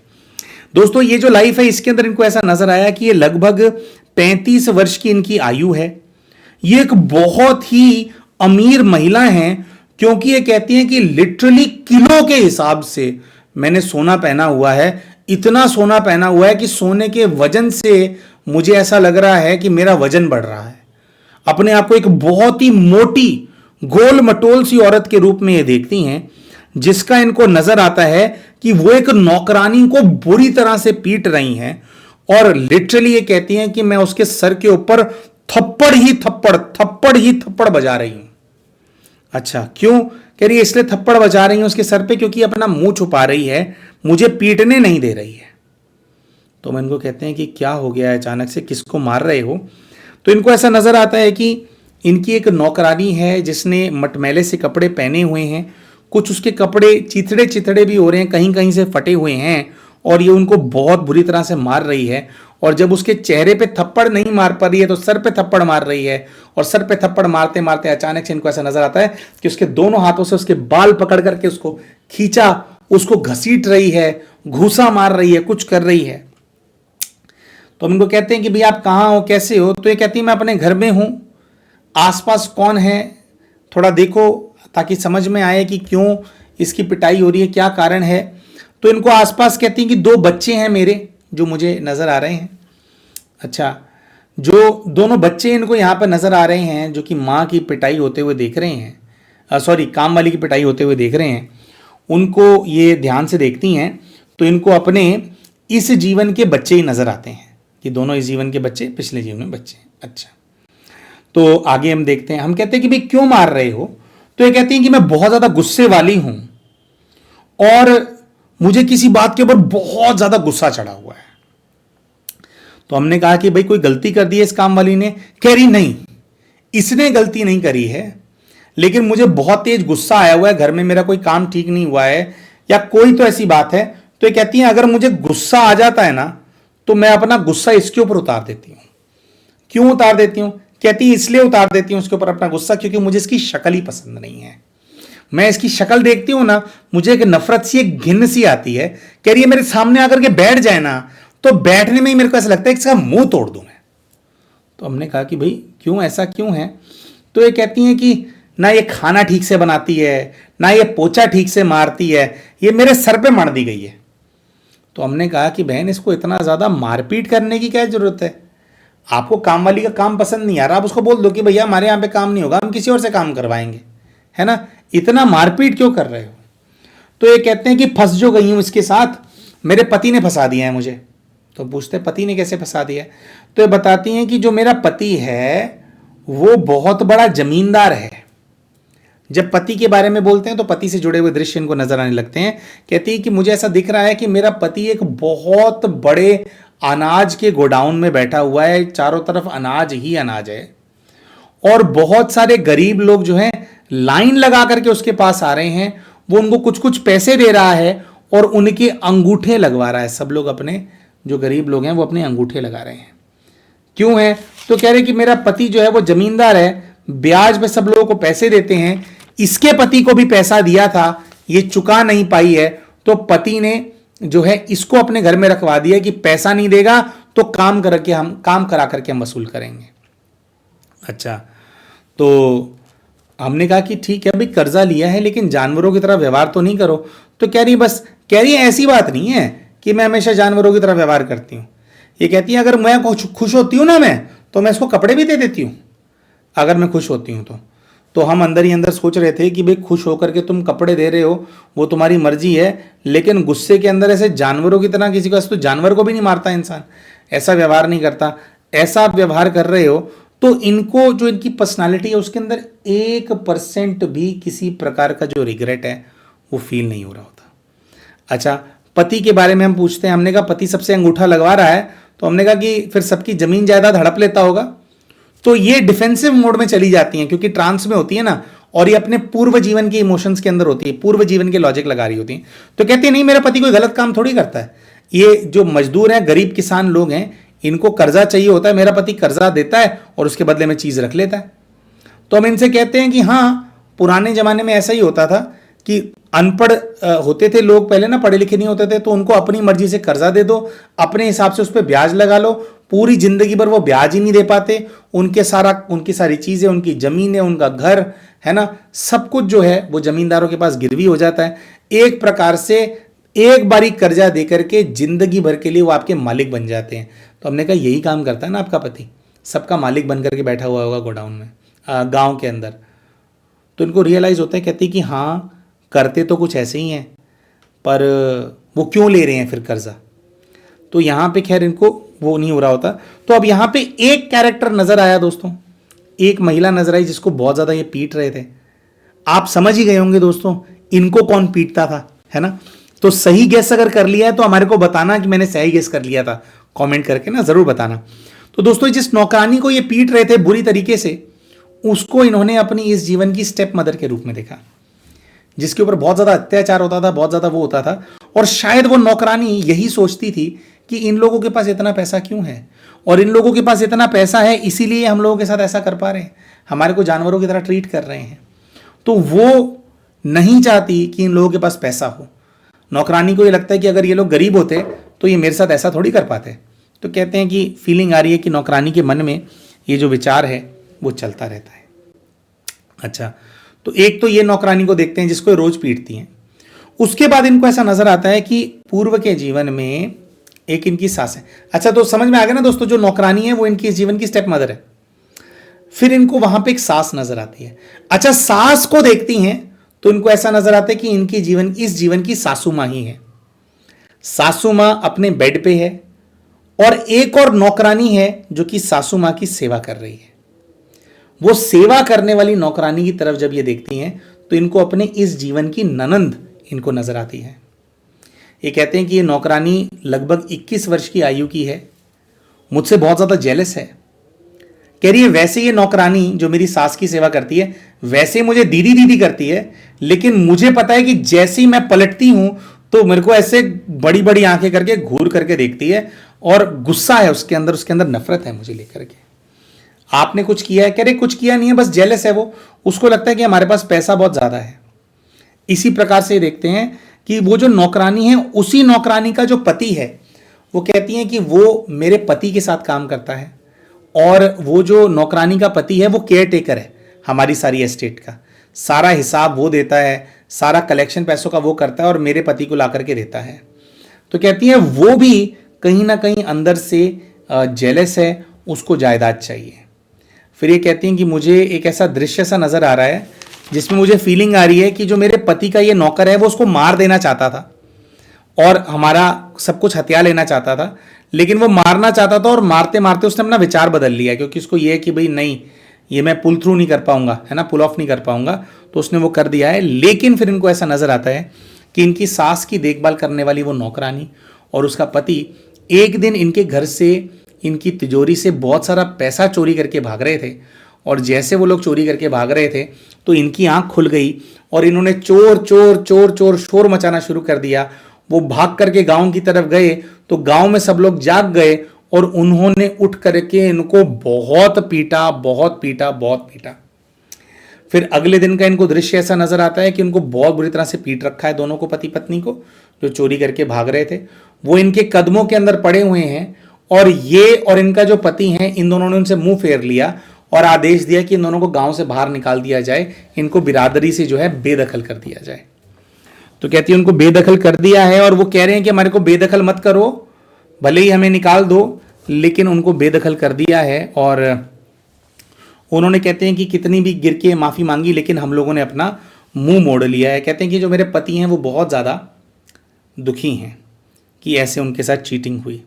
दोस्तों ये जो लाइफ है इसके अंदर इनको ऐसा नजर आया कि ये लगभग 35 वर्ष की इनकी आयु है। ये एक बहुत ही अमीर महिला हैं, क्योंकि ये कहती हैं कि लिटरली किलो के हिसाब से मैंने सोना पहना हुआ है, इतना सोना पहना हुआ है कि सोने के वजन से मुझे ऐसा लग रहा है कि मेरा वजन बढ़ रहा है। अपने आप को एक बहुत ही मोटी गोल मटोल सी औरत के रूप में ये देखती हैं, जिसका इनको नजर आता है कि वो एक नौकरानी को बुरी तरह से पीट रही हैं और लिटरली ये कहती हैं कि मैं उसके सर के ऊपर थप्पड़ ही थप्पड़ बजा रही हूं। अच्छा क्यों? कह रही है इसलिए थप्पड़ बजा रही हूं उसके सर पे क्योंकि अपना मुंह छुपा रही है, मुझे पीटने नहीं दे रही है। तो मैं इनको कहते हैं कि क्या हो गया है, अचानक से किसको मार रहे हो? तो इनको ऐसा नजर आता है कि इनकी एक नौकरानी है जिसने मटमैले से कपड़े पहने हुए हैं, कुछ उसके कपड़े चिथड़े भी हो रहे हैं, कहीं कहीं से फटे हुए हैं और ये उनको बहुत बुरी तरह से मार रही है। और जब उसके चेहरे पे थप्पड़ नहीं मार पा रही है तो सर पे थप्पड़ मार रही है, और सर पे थप्पड़ मारते मारते अचानक से इनको ऐसा नजर आता है कि उसके दोनों हाथों से उसके बाल पकड़ करके उसको खींचा, उसको घसीट रही है, घूसा मार रही है, कुछ कर रही है। तो हम इनको कहते हैं कि भाई आप कहाँ हो, कैसे हो? तो ये कहती है मैं अपने घर में हूं, आसपास कौन है थोड़ा देखो ताकि समझ में आए कि क्यों इसकी पिटाई हो रही है, क्या कारण है। तो इनको आसपास कहती हैं कि 2 बच्चे हैं मेरे जो मुझे नजर आ रहे हैं। अच्छा, जो दोनों बच्चे इनको यहाँ पर नजर आ रहे हैं जो कि माँ की पिटाई होते हुए देख रहे हैं, सॉरी काम वाली की पिटाई होते हुए देख रहे हैं, उनको ये ध्यान से देखती हैं तो इनको अपने इस जीवन के बच्चे ही नजर आते हैं कि दोनों इस जीवन के बच्चे पिछले जीवन में बच्चे। अच्छा, तो आगे हम देखते हैं, हम कहते हैं कि भाई क्यों मार रहे हो? तो ये कहती हैं कि मैं बहुत ज्यादा गुस्से वाली हूं और मुझे किसी बात के ऊपर बहुत ज्यादा गुस्सा चढ़ा हुआ है। तो हमने कहा कि भाई कोई गलती कर दी है इस काम वाली ने? कह रही नहीं, इसने गलती नहीं करी है, लेकिन मुझे बहुत तेज गुस्सा आया हुआ है, घर में मेरा कोई काम ठीक नहीं हुआ है या कोई तो ऐसी बात है। तो ये कहती है अगर मुझे गुस्सा आ जाता है ना तो मैं अपना गुस्सा इसके ऊपर उतार देती हूं। क्यों उतार देती हूं? कहती है इसलिए उतार देती हूं उसके ऊपर अपना गुस्सा क्योंकि मुझे इसकी शक्ल ही पसंद नहीं है। मैं इसकी शक्ल देखती हूं ना, मुझे एक नफरत सी, एक घिन सी आती है। कह रही है मेरे सामने आकर के बैठ जाए ना, तो बैठने में ही मेरे को ऐसा लगता है कि इसका मुंह तोड़ दूं मैं। तो हमने कहा कि भाई क्यों, ऐसा क्यों है? तो ये कहती हैं कि ना ये खाना ठीक से बनाती है, ना ये पोछा ठीक से मारती है, ये मेरे सर पे मार दी गई है। तो हमने कहा कि बहन इसको इतना ज़्यादा मारपीट करने की क्या ज़रूरत है? आपको काम वाली का काम पसंद नहीं आ रहा, आप उसको बोल दो कि भैया हमारे यहाँ पे काम नहीं होगा, हम किसी और से काम करवाएंगे, है ना? इतना मारपीट क्यों कर रहे हो? तो ये कहते हैं कि फंस जो गई हूँ इसके साथ, मेरे पति ने फंसा दिया है मुझे। तो पूछते पति ने कैसे फंसा दिया है? तो ये बताती हैं कि जो मेरा पति है वो बहुत बड़ा जमींदार है। जब पति के बारे में बोलते हैं तो पति से जुड़े हुए दृश्य इनको नजर आने लगते हैं। कहती है कि मुझे ऐसा दिख रहा है कि मेरा पति एक बहुत बड़े अनाज के गोडाउन में बैठा हुआ है, चारों तरफ अनाज ही अनाज है, और बहुत सारे गरीब लोग जो हैं लाइन लगा करके उसके पास आ रहे हैं, वो उनको कुछ कुछ पैसे दे रहा है और उनके अंगूठे लगवा रहा है। सब लोग अपने, जो गरीब लोग हैं वो अपने अंगूठे लगा रहे हैं। क्यों है? तो कह रहे कि मेरा पति जो है वो जमींदार है, ब्याज पे सब लोगों को पैसे देते हैं, इसके पति को भी पैसा दिया था, ये चुका नहीं पाई है, तो पति ने जो है इसको अपने घर में रखवा दिया कि पैसा नहीं देगा तो काम करा करके हम वसूल करेंगे। अच्छा, तो हमने कहा कि ठीक है भाई, कर्जा लिया है लेकिन जानवरों की तरह व्यवहार तो नहीं करो। तो कह रही ऐसी बात नहीं है कि मैं हमेशा जानवरों की तरह व्यवहार करती हूँ। ये कहती है अगर मैं खुश होती हूँ ना मैं, तो मैं इसको कपड़े भी दे देती हूँ अगर मैं खुश होती हूँ तो हम अंदर ही अंदर सोच रहे थे कि भाई खुश होकर के तुम कपड़े दे रहे हो वो तुम्हारी मर्जी है, लेकिन गुस्से के अंदर ऐसे जानवरों की तरह किसी को, तो जानवर को भी नहीं मारता इंसान, ऐसा व्यवहार नहीं करता। ऐसा व्यवहार कर रहे हो तो इनको, जो इनकी पर्सनालिटी है उसके अंदर 1% भी किसी प्रकार का जो रिग्रेट है वो फील नहीं हो रहा होता। अच्छा, पति के बारे में हम पूछते हैं, हमने कहा पति सबसे अंगूठा लगवा रहा है, तो हमने कहा कि फिर सबकी जमीन जायदाद हड़प लेता होगा। तो ये डिफेंसिव मोड में चली जाती हैं क्योंकि ट्रांस में होती है ना, और ये अपने पूर्व जीवन के इमोशंस के अंदर होती है, पूर्व जीवन के लॉजिक लगा रही होती है। तो कहती है नहीं, मेरा पति कोई गलत काम थोड़ी करता है, ये जो मजदूर हैं, गरीब किसान लोग हैं, इनको कर्जा चाहिए होता है, मेरा पति कर्जा देता है और उसके बदले में चीज रख लेता है। तो हम इनसे कहते हैं कि हाँ, पुराने जमाने में ऐसा ही होता था कि अनपढ़ होते थे लोग पहले ना, पढ़े लिखे नहीं होते थे, तो उनको अपनी मर्जी से कर्जा दे दो, अपने हिसाब से उस पर ब्याज लगा लो, पूरी जिंदगी भर वो ब्याज ही नहीं दे पाते, उनकी सारी चीजें, उनकी जमीनें, उनका घर है ना, सब कुछ जो है वो जमींदारों के पास गिरवी हो जाता है। एक प्रकार से एक बारी कर्जा दे करके जिंदगी भर के लिए वो आपके मालिक बन जाते हैं। तो हमने कहा यही काम करता है ना आपका पति, सबका मालिक बन करके बैठा हुआ होगा गोडाउन में, गांव के अंदर। तो इनको रियलाइज होता है, कहती कि हाँ करते तो कुछ ऐसे ही हैं, पर वो क्यों ले रहे हैं फिर कर्जा। तो यहाँ पे खैर इनको वो नहीं हो रहा होता। तो अब यहाँ पे एक कैरेक्टर नजर आया दोस्तों, एक महिला नजर आई जिसको बहुत ज्यादा ये पीट रहे थे। आप समझ ही गए होंगे दोस्तों इनको कौन पीटता था, है ना? तो सही गेस अगर कर लिया है तो हमारे को बताना कि मैंने सही गेस कर लिया था, कमेंट करके ना जरूर बताना। तो दोस्तों जिस नौकरानी को ये पीट रहे थे बुरी तरीके से, उसको इन्होंने अपनी इस जीवन की स्टेप मदर के रूप में देखा, जिसके ऊपर बहुत ज्यादा अत्याचार होता था, बहुत ज्यादा वो होता था। और शायद वो नौकरानी यही सोचती थी कि इन लोगों के पास इतना पैसा क्यों है, और इन लोगों के पास इतना पैसा है इसीलिए हम लोगों के साथ ऐसा कर पा रहे हैं, हमारे को जानवरों की तरह ट्रीट कर रहे हैं। तो वो नहीं चाहती कि इन लोगों के पास पैसा हो। नौकरानी को ये लगता है कि अगर ये लोग गरीब होते तो ये मेरे साथ ऐसा थोड़ी कर पाते। तो कहते हैं कि फीलिंग आ रही है कि नौकरानी के मन में ये जो विचार है वो चलता रहता है। अच्छा, तो एक तो ये नौकरानी को देखते हैं जिसको ये रोज पीटती हैं। उसके बाद इनको ऐसा नजर आता है कि पूर्व के जीवन में एक इनकी सास है। अच्छा, तो समझ में आ गया ना दोस्तों, जो नौकरानी है वो इनकी जीवन की स्टेप मदर है। फिर इनको वहां पे एक सास नजर आती है। अच्छा, सास को देखती हैं तो इनको ऐसा नजर आता है कि इनकी इस जीवन की सासू मां ही है। सासू मां अपने बेड पे है और एक और नौकरानी है जो कि सासू मां की सेवा कर रही है। वो सेवा करने वाली नौकरानी की तरफ जब ये देखती हैं तो इनको अपने इस जीवन की ननंद इनको नजर आती है। ये कहते हैं कि ये नौकरानी लगभग 21 वर्ष की आयु की है, मुझसे बहुत ज्यादा जेलस है। कह रही है वैसे ये नौकरानी जो मेरी सास की सेवा करती है वैसे मुझे दीदी दीदी करती है, लेकिन मुझे पता है कि जैसे ही मैं पलटती हूं तो मेरे को ऐसे बड़ी बड़ी आंखें करके घूर करके देखती है और गुस्सा है उसके अंदर नफरत है मुझे लेकर के। आपने कुछ किया है, कह रहे कुछ किया नहीं है, बस जेलस है वो, उसको लगता है कि हमारे पास पैसा बहुत ज्यादा है। इसी प्रकार से देखते हैं कि वो जो नौकरानी है, उसी नौकरानी का जो पति है, वो कहती है कि वो मेरे पति के साथ काम करता है, और वो जो नौकरानी का पति है वो केयर टेकर है हमारी सारी एस्टेट का, सारा हिसाब वो देता है, सारा कलेक्शन पैसों का वो करता है और मेरे पति को ला करके देता है। तो कहती है वो भी कहीं ना कहीं अंदर से जेलस है, उसको जायदाद चाहिए। फिर ये कहती हैं कि मुझे एक ऐसा दृश्य सा नजर आ रहा है जिसमें मुझे फीलिंग आ रही है कि जो मेरे पति का ये नौकर है वो उसको मार देना चाहता था और हमारा सब कुछ हथिया लेना चाहता था, लेकिन वो मारना चाहता था और मारते मारते उसने अपना विचार बदल लिया, क्योंकि उसको ये है कि भाई नहीं, ये मैं पुल थ्रू नहीं कर पाऊंगा, है ना, पुल ऑफ नहीं कर पाऊंगा, तो उसने वो कर दिया है। लेकिन फिर इनको ऐसा नजर आता है कि इनकी सास की देखभाल करने वाली वो नौकरानी और उसका पति एक दिन इनके घर से, इनकी तिजोरी से बहुत सारा पैसा चोरी करके भाग रहे थे, और जैसे वो लोग चोरी करके भाग रहे थे तो इनकी आंख खुल गई और इन्होंने चोर चोर चोर चोर शोर मचाना शुरू कर दिया। वो भाग करके गांव की तरफ गए तो गांव में सब लोग जाग गए और उन्होंने उठ करके इनको बहुत पीटा, बहुत पीटा, बहुत पीटा। फिर अगले दिन का इनको दृश्य ऐसा नजर आता है कि उनको बहुत बुरी तरह से पीट रखा है, दोनों को, पति पत्नी को, जो चोरी करके भाग रहे थे। वो इनके कदमों के अंदर पड़े हुए हैं और ये और इनका जो पति है, इन दोनों ने उनसे मुंह फेर लिया और आदेश दिया कि इन दोनों को गांव से बाहर निकाल दिया जाए, इनको बिरादरी से जो है बेदखल कर दिया जाए। तो कहती है उनको बेदखल कर दिया है और वो कह रहे हैं कि हमारे को बेदखल मत करो, भले ही हमें निकाल दो, लेकिन उनको बेदखल कर दिया है। और उन्होंने, कहते हैं कि कितनी भी गिर के माफी मांगी लेकिन हम लोगों ने अपना मुंह मोड़ लिया है। कहते हैं कि जो मेरे पति हैं वो बहुत ज़्यादा दुखी हैं कि ऐसे उनके साथ चीटिंग हुई।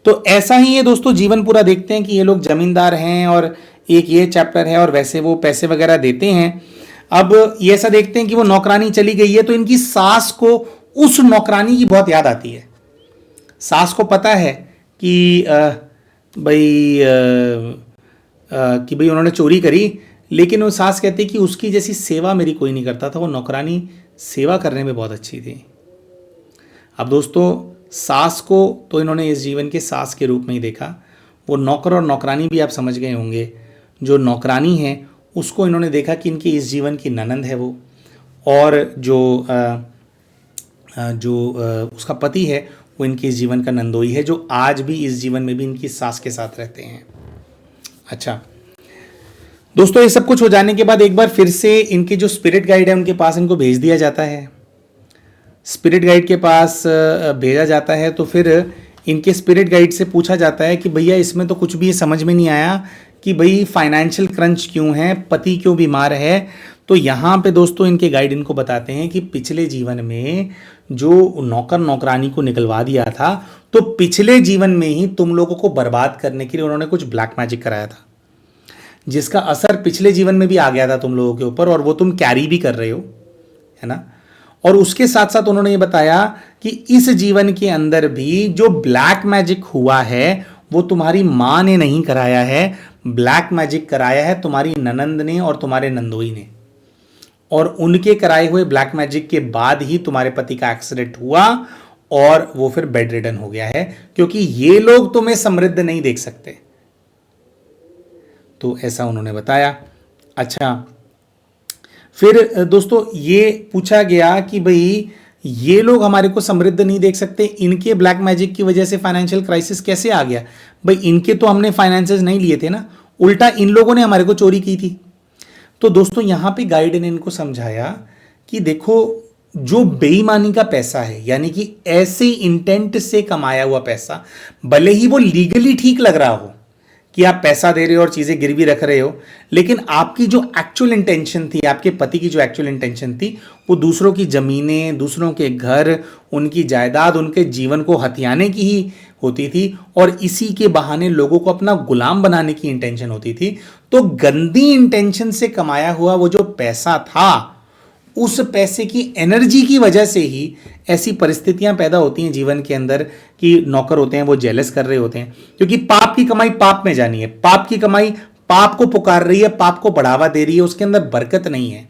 तो ऐसा ही है दोस्तों, जीवन पूरा देखते हैं कि ये लोग जमींदार हैं और एक ये चैप्टर है और वैसे वो पैसे वगैरह देते हैं। अब ये ऐसा देखते हैं कि वो नौकरानी चली गई है तो इनकी सास को उस नौकरानी की बहुत याद आती है। सास को पता है कि भाई उन्होंने चोरी करी, लेकिन वो सास कहती कि उसकी जैसी सेवा मेरी कोई नहीं करता था, वो नौकरानी सेवा करने में बहुत अच्छी थी। अब दोस्तों, सास को तो इन्होंने इस जीवन के सास के रूप में ही देखा, वो नौकर और नौकरानी भी आप समझ गए होंगे। जो नौकरानी है उसको इन्होंने देखा कि इनकी इस जीवन की ननंद है वो, और जो उसका पति है वो इनके इस जीवन का नंदोई है, जो आज भी इस जीवन में भी इनकी सास के साथ रहते हैं। अच्छा दोस्तों, ये सब कुछ हो जाने के बाद एक बार फिर से इनके जो स्पिरिट गाइड है उनके पास इनको भेज दिया जाता है। स्पिरिट गाइड के पास भेजा जाता है तो फिर इनके स्पिरिट गाइड से पूछा जाता है कि भैया इसमें तो कुछ भी समझ में नहीं आया कि भाई फाइनेंशियल क्रंच क्यों है, पति क्यों बीमार है। तो यहाँ पे दोस्तों इनके गाइड इनको बताते हैं कि पिछले जीवन में जो नौकर नौकरानी को निकलवा दिया था, तो पिछले जीवन में ही तुम लोगों को बर्बाद करने के लिए उन्होंने कुछ ब्लैक मैजिक कराया था, जिसका असर पिछले जीवन में भी आ गया था तुम लोगों के ऊपर, और वो तुम कैरी भी कर रहे हो, है ना। और उसके साथ साथ उन्होंने ये बताया कि इस जीवन के अंदर भी जो ब्लैक मैजिक हुआ है वो तुम्हारी माँ ने नहीं कराया है, ब्लैक मैजिक कराया है तुम्हारी ननंद ने और तुम्हारे नंदोई ने, और उनके कराए हुए ब्लैक मैजिक के बाद ही तुम्हारे पति का एक्सीडेंट हुआ और वो फिर बेड रिडन हो गया है, क्योंकि ये लोग तुम्हें समृद्ध नहीं देख सकते। तो ऐसा उन्होंने बताया। अच्छा, फिर दोस्तों ये पूछा गया कि भाई ये लोग हमारे को समृद्ध नहीं देख सकते, इनके ब्लैक मैजिक की वजह से फाइनेंशियल क्राइसिस कैसे आ गया। भाई इनके तो हमने फाइनेंसेस नहीं लिए थे ना, उल्टा इन लोगों ने हमारे को चोरी की थी। तो दोस्तों यहाँ पे गाइड ने इनको समझाया कि देखो, जो बेईमानी का पैसा है, यानी कि ऐसे इंटेंट से कमाया हुआ पैसा, भले ही वो लीगली ठीक लग रहा हो कि आप पैसा दे रहे हो और चीजें गिरवी रख रहे हो, लेकिन आपकी जो एक्चुअल इंटेंशन थी, आपके पति की जो एक्चुअल इंटेंशन थी, वो दूसरों की जमीनें, दूसरों के घर, उनकी जायदाद, उनके जीवन को हथियाने की ही होती थी, और इसी के बहाने लोगों को अपना गुलाम बनाने की इंटेंशन होती थी। तो गंदी इंटेंशन से कमाया हुआ वो जो पैसा था, उस पैसे की एनर्जी की वजह से ही ऐसी परिस्थितियां पैदा होती हैं जीवन के अंदर कि नौकर होते हैं वो जेलस कर रहे होते हैं, क्योंकि पाप की कमाई पाप में जानी है, पाप की कमाई पाप को पुकार रही है, पाप को बढ़ावा दे रही है, उसके अंदर बरकत नहीं है,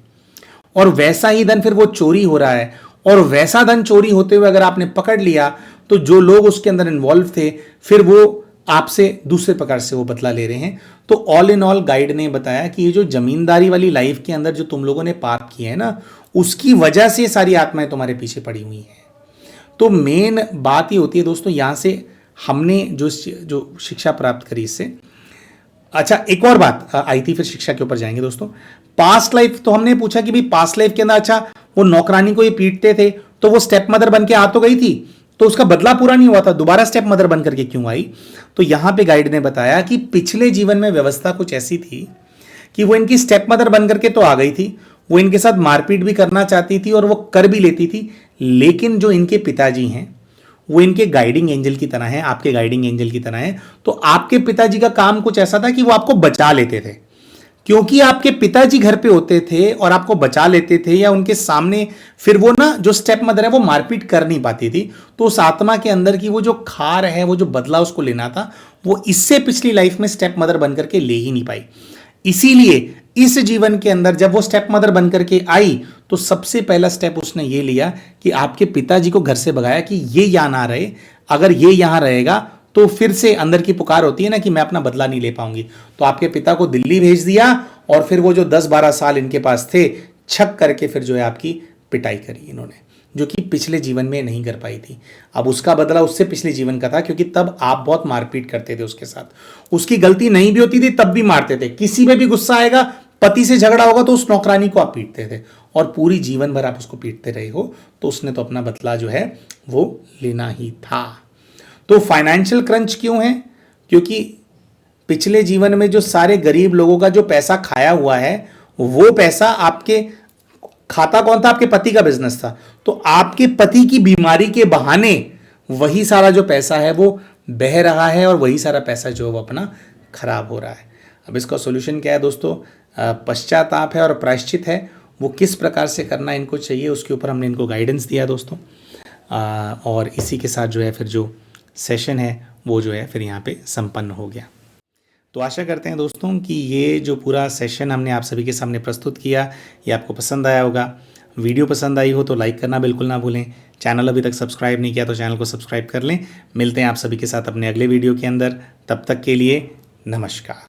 और वैसा ही धन फिर वो चोरी हो रहा है। और वैसा धन चोरी होते हुए अगर आपने पकड़ लिया तो जो लोग उसके अंदर इन्वॉल्व थे फिर वो आपसे दूसरे प्रकार से वो बदला ले रहे हैं। तो ऑल इन ऑल गाइड ने बताया कि ये जो जमींदारी वाली लाइफ के अंदर जो तुम लोगों ने पाप किए हैं ना, उसकी वजह से सारी आत्माएं तुम्हारे पीछे पड़ी हुई हैं। तो मेन बात ये होती है दोस्तों, यहां से हमने जो शिक्षा प्राप्त करी इससे। अच्छा, एक और बात आई थी, फिर शिक्षा के ऊपर जाएंगे दोस्तों। पास्ट लाइफ, तो हमने पूछा कि भाई पास्ट लाइफ के अंदर, अच्छा वो नौकरानी को ये पीटते थे तो वो स्टेप मदर बन के आ तो गई थी, तो उसका बदला पूरा नहीं हुआ था, दोबारा स्टेप मदर बन करके क्यों आई? तो यहां पे गाइड ने बताया कि पिछले जीवन में व्यवस्था कुछ ऐसी थी कि वो इनकी स्टेप मदर बन करके तो आ गई थी, वो इनके साथ मारपीट भी करना चाहती थी और वो कर भी लेती थी, लेकिन जो इनके पिताजी हैं वो इनके गाइडिंग एंजल की तरह है, आपके गाइडिंग एंजल की तरह है। तो आपके पिताजी का काम कुछ ऐसा था कि वो आपको बचा लेते थे, क्योंकि आपके पिताजी घर पे होते थे और आपको बचा लेते थे, या उनके सामने फिर वो ना जो स्टेप मदर है वो मारपीट कर नहीं पाती थी, तो उस आत्मा के अंदर की वो जो खार है, वो जो बदला उसको लेना था, वो इससे पिछली लाइफ में स्टेप मदर बनकर के ले ही नहीं पाई। इसीलिए इस जीवन के अंदर जब वो स्टेप मदर बनकर के आई, तो सबसे पहला स्टेप उसने ये लिया कि आपके पिताजी को घर से भगाया कि ये यहां ना रहे, अगर ये यहां रहेगा तो फिर से अंदर की पुकार होती है ना कि मैं अपना बदला नहीं ले पाऊंगी। तो आपके पिता को दिल्ली भेज दिया और फिर वो जो 10-12 साल इनके पास थे, छक करके फिर जो है आपकी पिटाई करी इन्होंने, जो कि पिछले जीवन में नहीं कर पाई थी। अब उसका बदला उससे पिछले जीवन का था, क्योंकि तब आप बहुत मारपीट करते थे उसके साथ, उसकी गलती नहीं भी होती थी तब भी मारते थे, किसी में भी गुस्सा आएगा, पति से झगड़ा होगा तो उस नौकरानी को आप पीटते थे, और पूरी जीवन भर आप उसको पीटते रहे हो, तो उसने तो अपना बदला जो है वो लेना ही था। तो फाइनेंशियल क्रंच क्यों है? क्योंकि पिछले जीवन में जो सारे गरीब लोगों का जो पैसा खाया हुआ है, वो पैसा आपके खाता कौन था? आपके पति का बिजनेस था। तो आपके पति की बीमारी के बहाने वही सारा जो पैसा है वो बह रहा है, और वही सारा पैसा जो वो अपना खराब हो रहा है। अब इसका सॉल्यूशन क्या है दोस्तों? पश्चाताप है और प्रायश्चित है। वो किस प्रकार से करना इनको चाहिए, उसके ऊपर हमने इनको गाइडेंस दिया दोस्तों। और इसी के साथ जो है फिर जो सेशन है वो जो है फिर यहाँ पे संपन्न हो गया। तो आशा करते हैं दोस्तों कि ये जो पूरा सेशन हमने आप सभी के सामने प्रस्तुत किया, ये आपको पसंद आया होगा। वीडियो पसंद आई हो तो लाइक करना बिल्कुल ना भूलें। चैनल अभी तक सब्सक्राइब नहीं किया तो चैनल को सब्सक्राइब कर लें। मिलते हैं आप सभी के साथ अपने अगले वीडियो के अंदर। तब तक के लिए नमस्कार।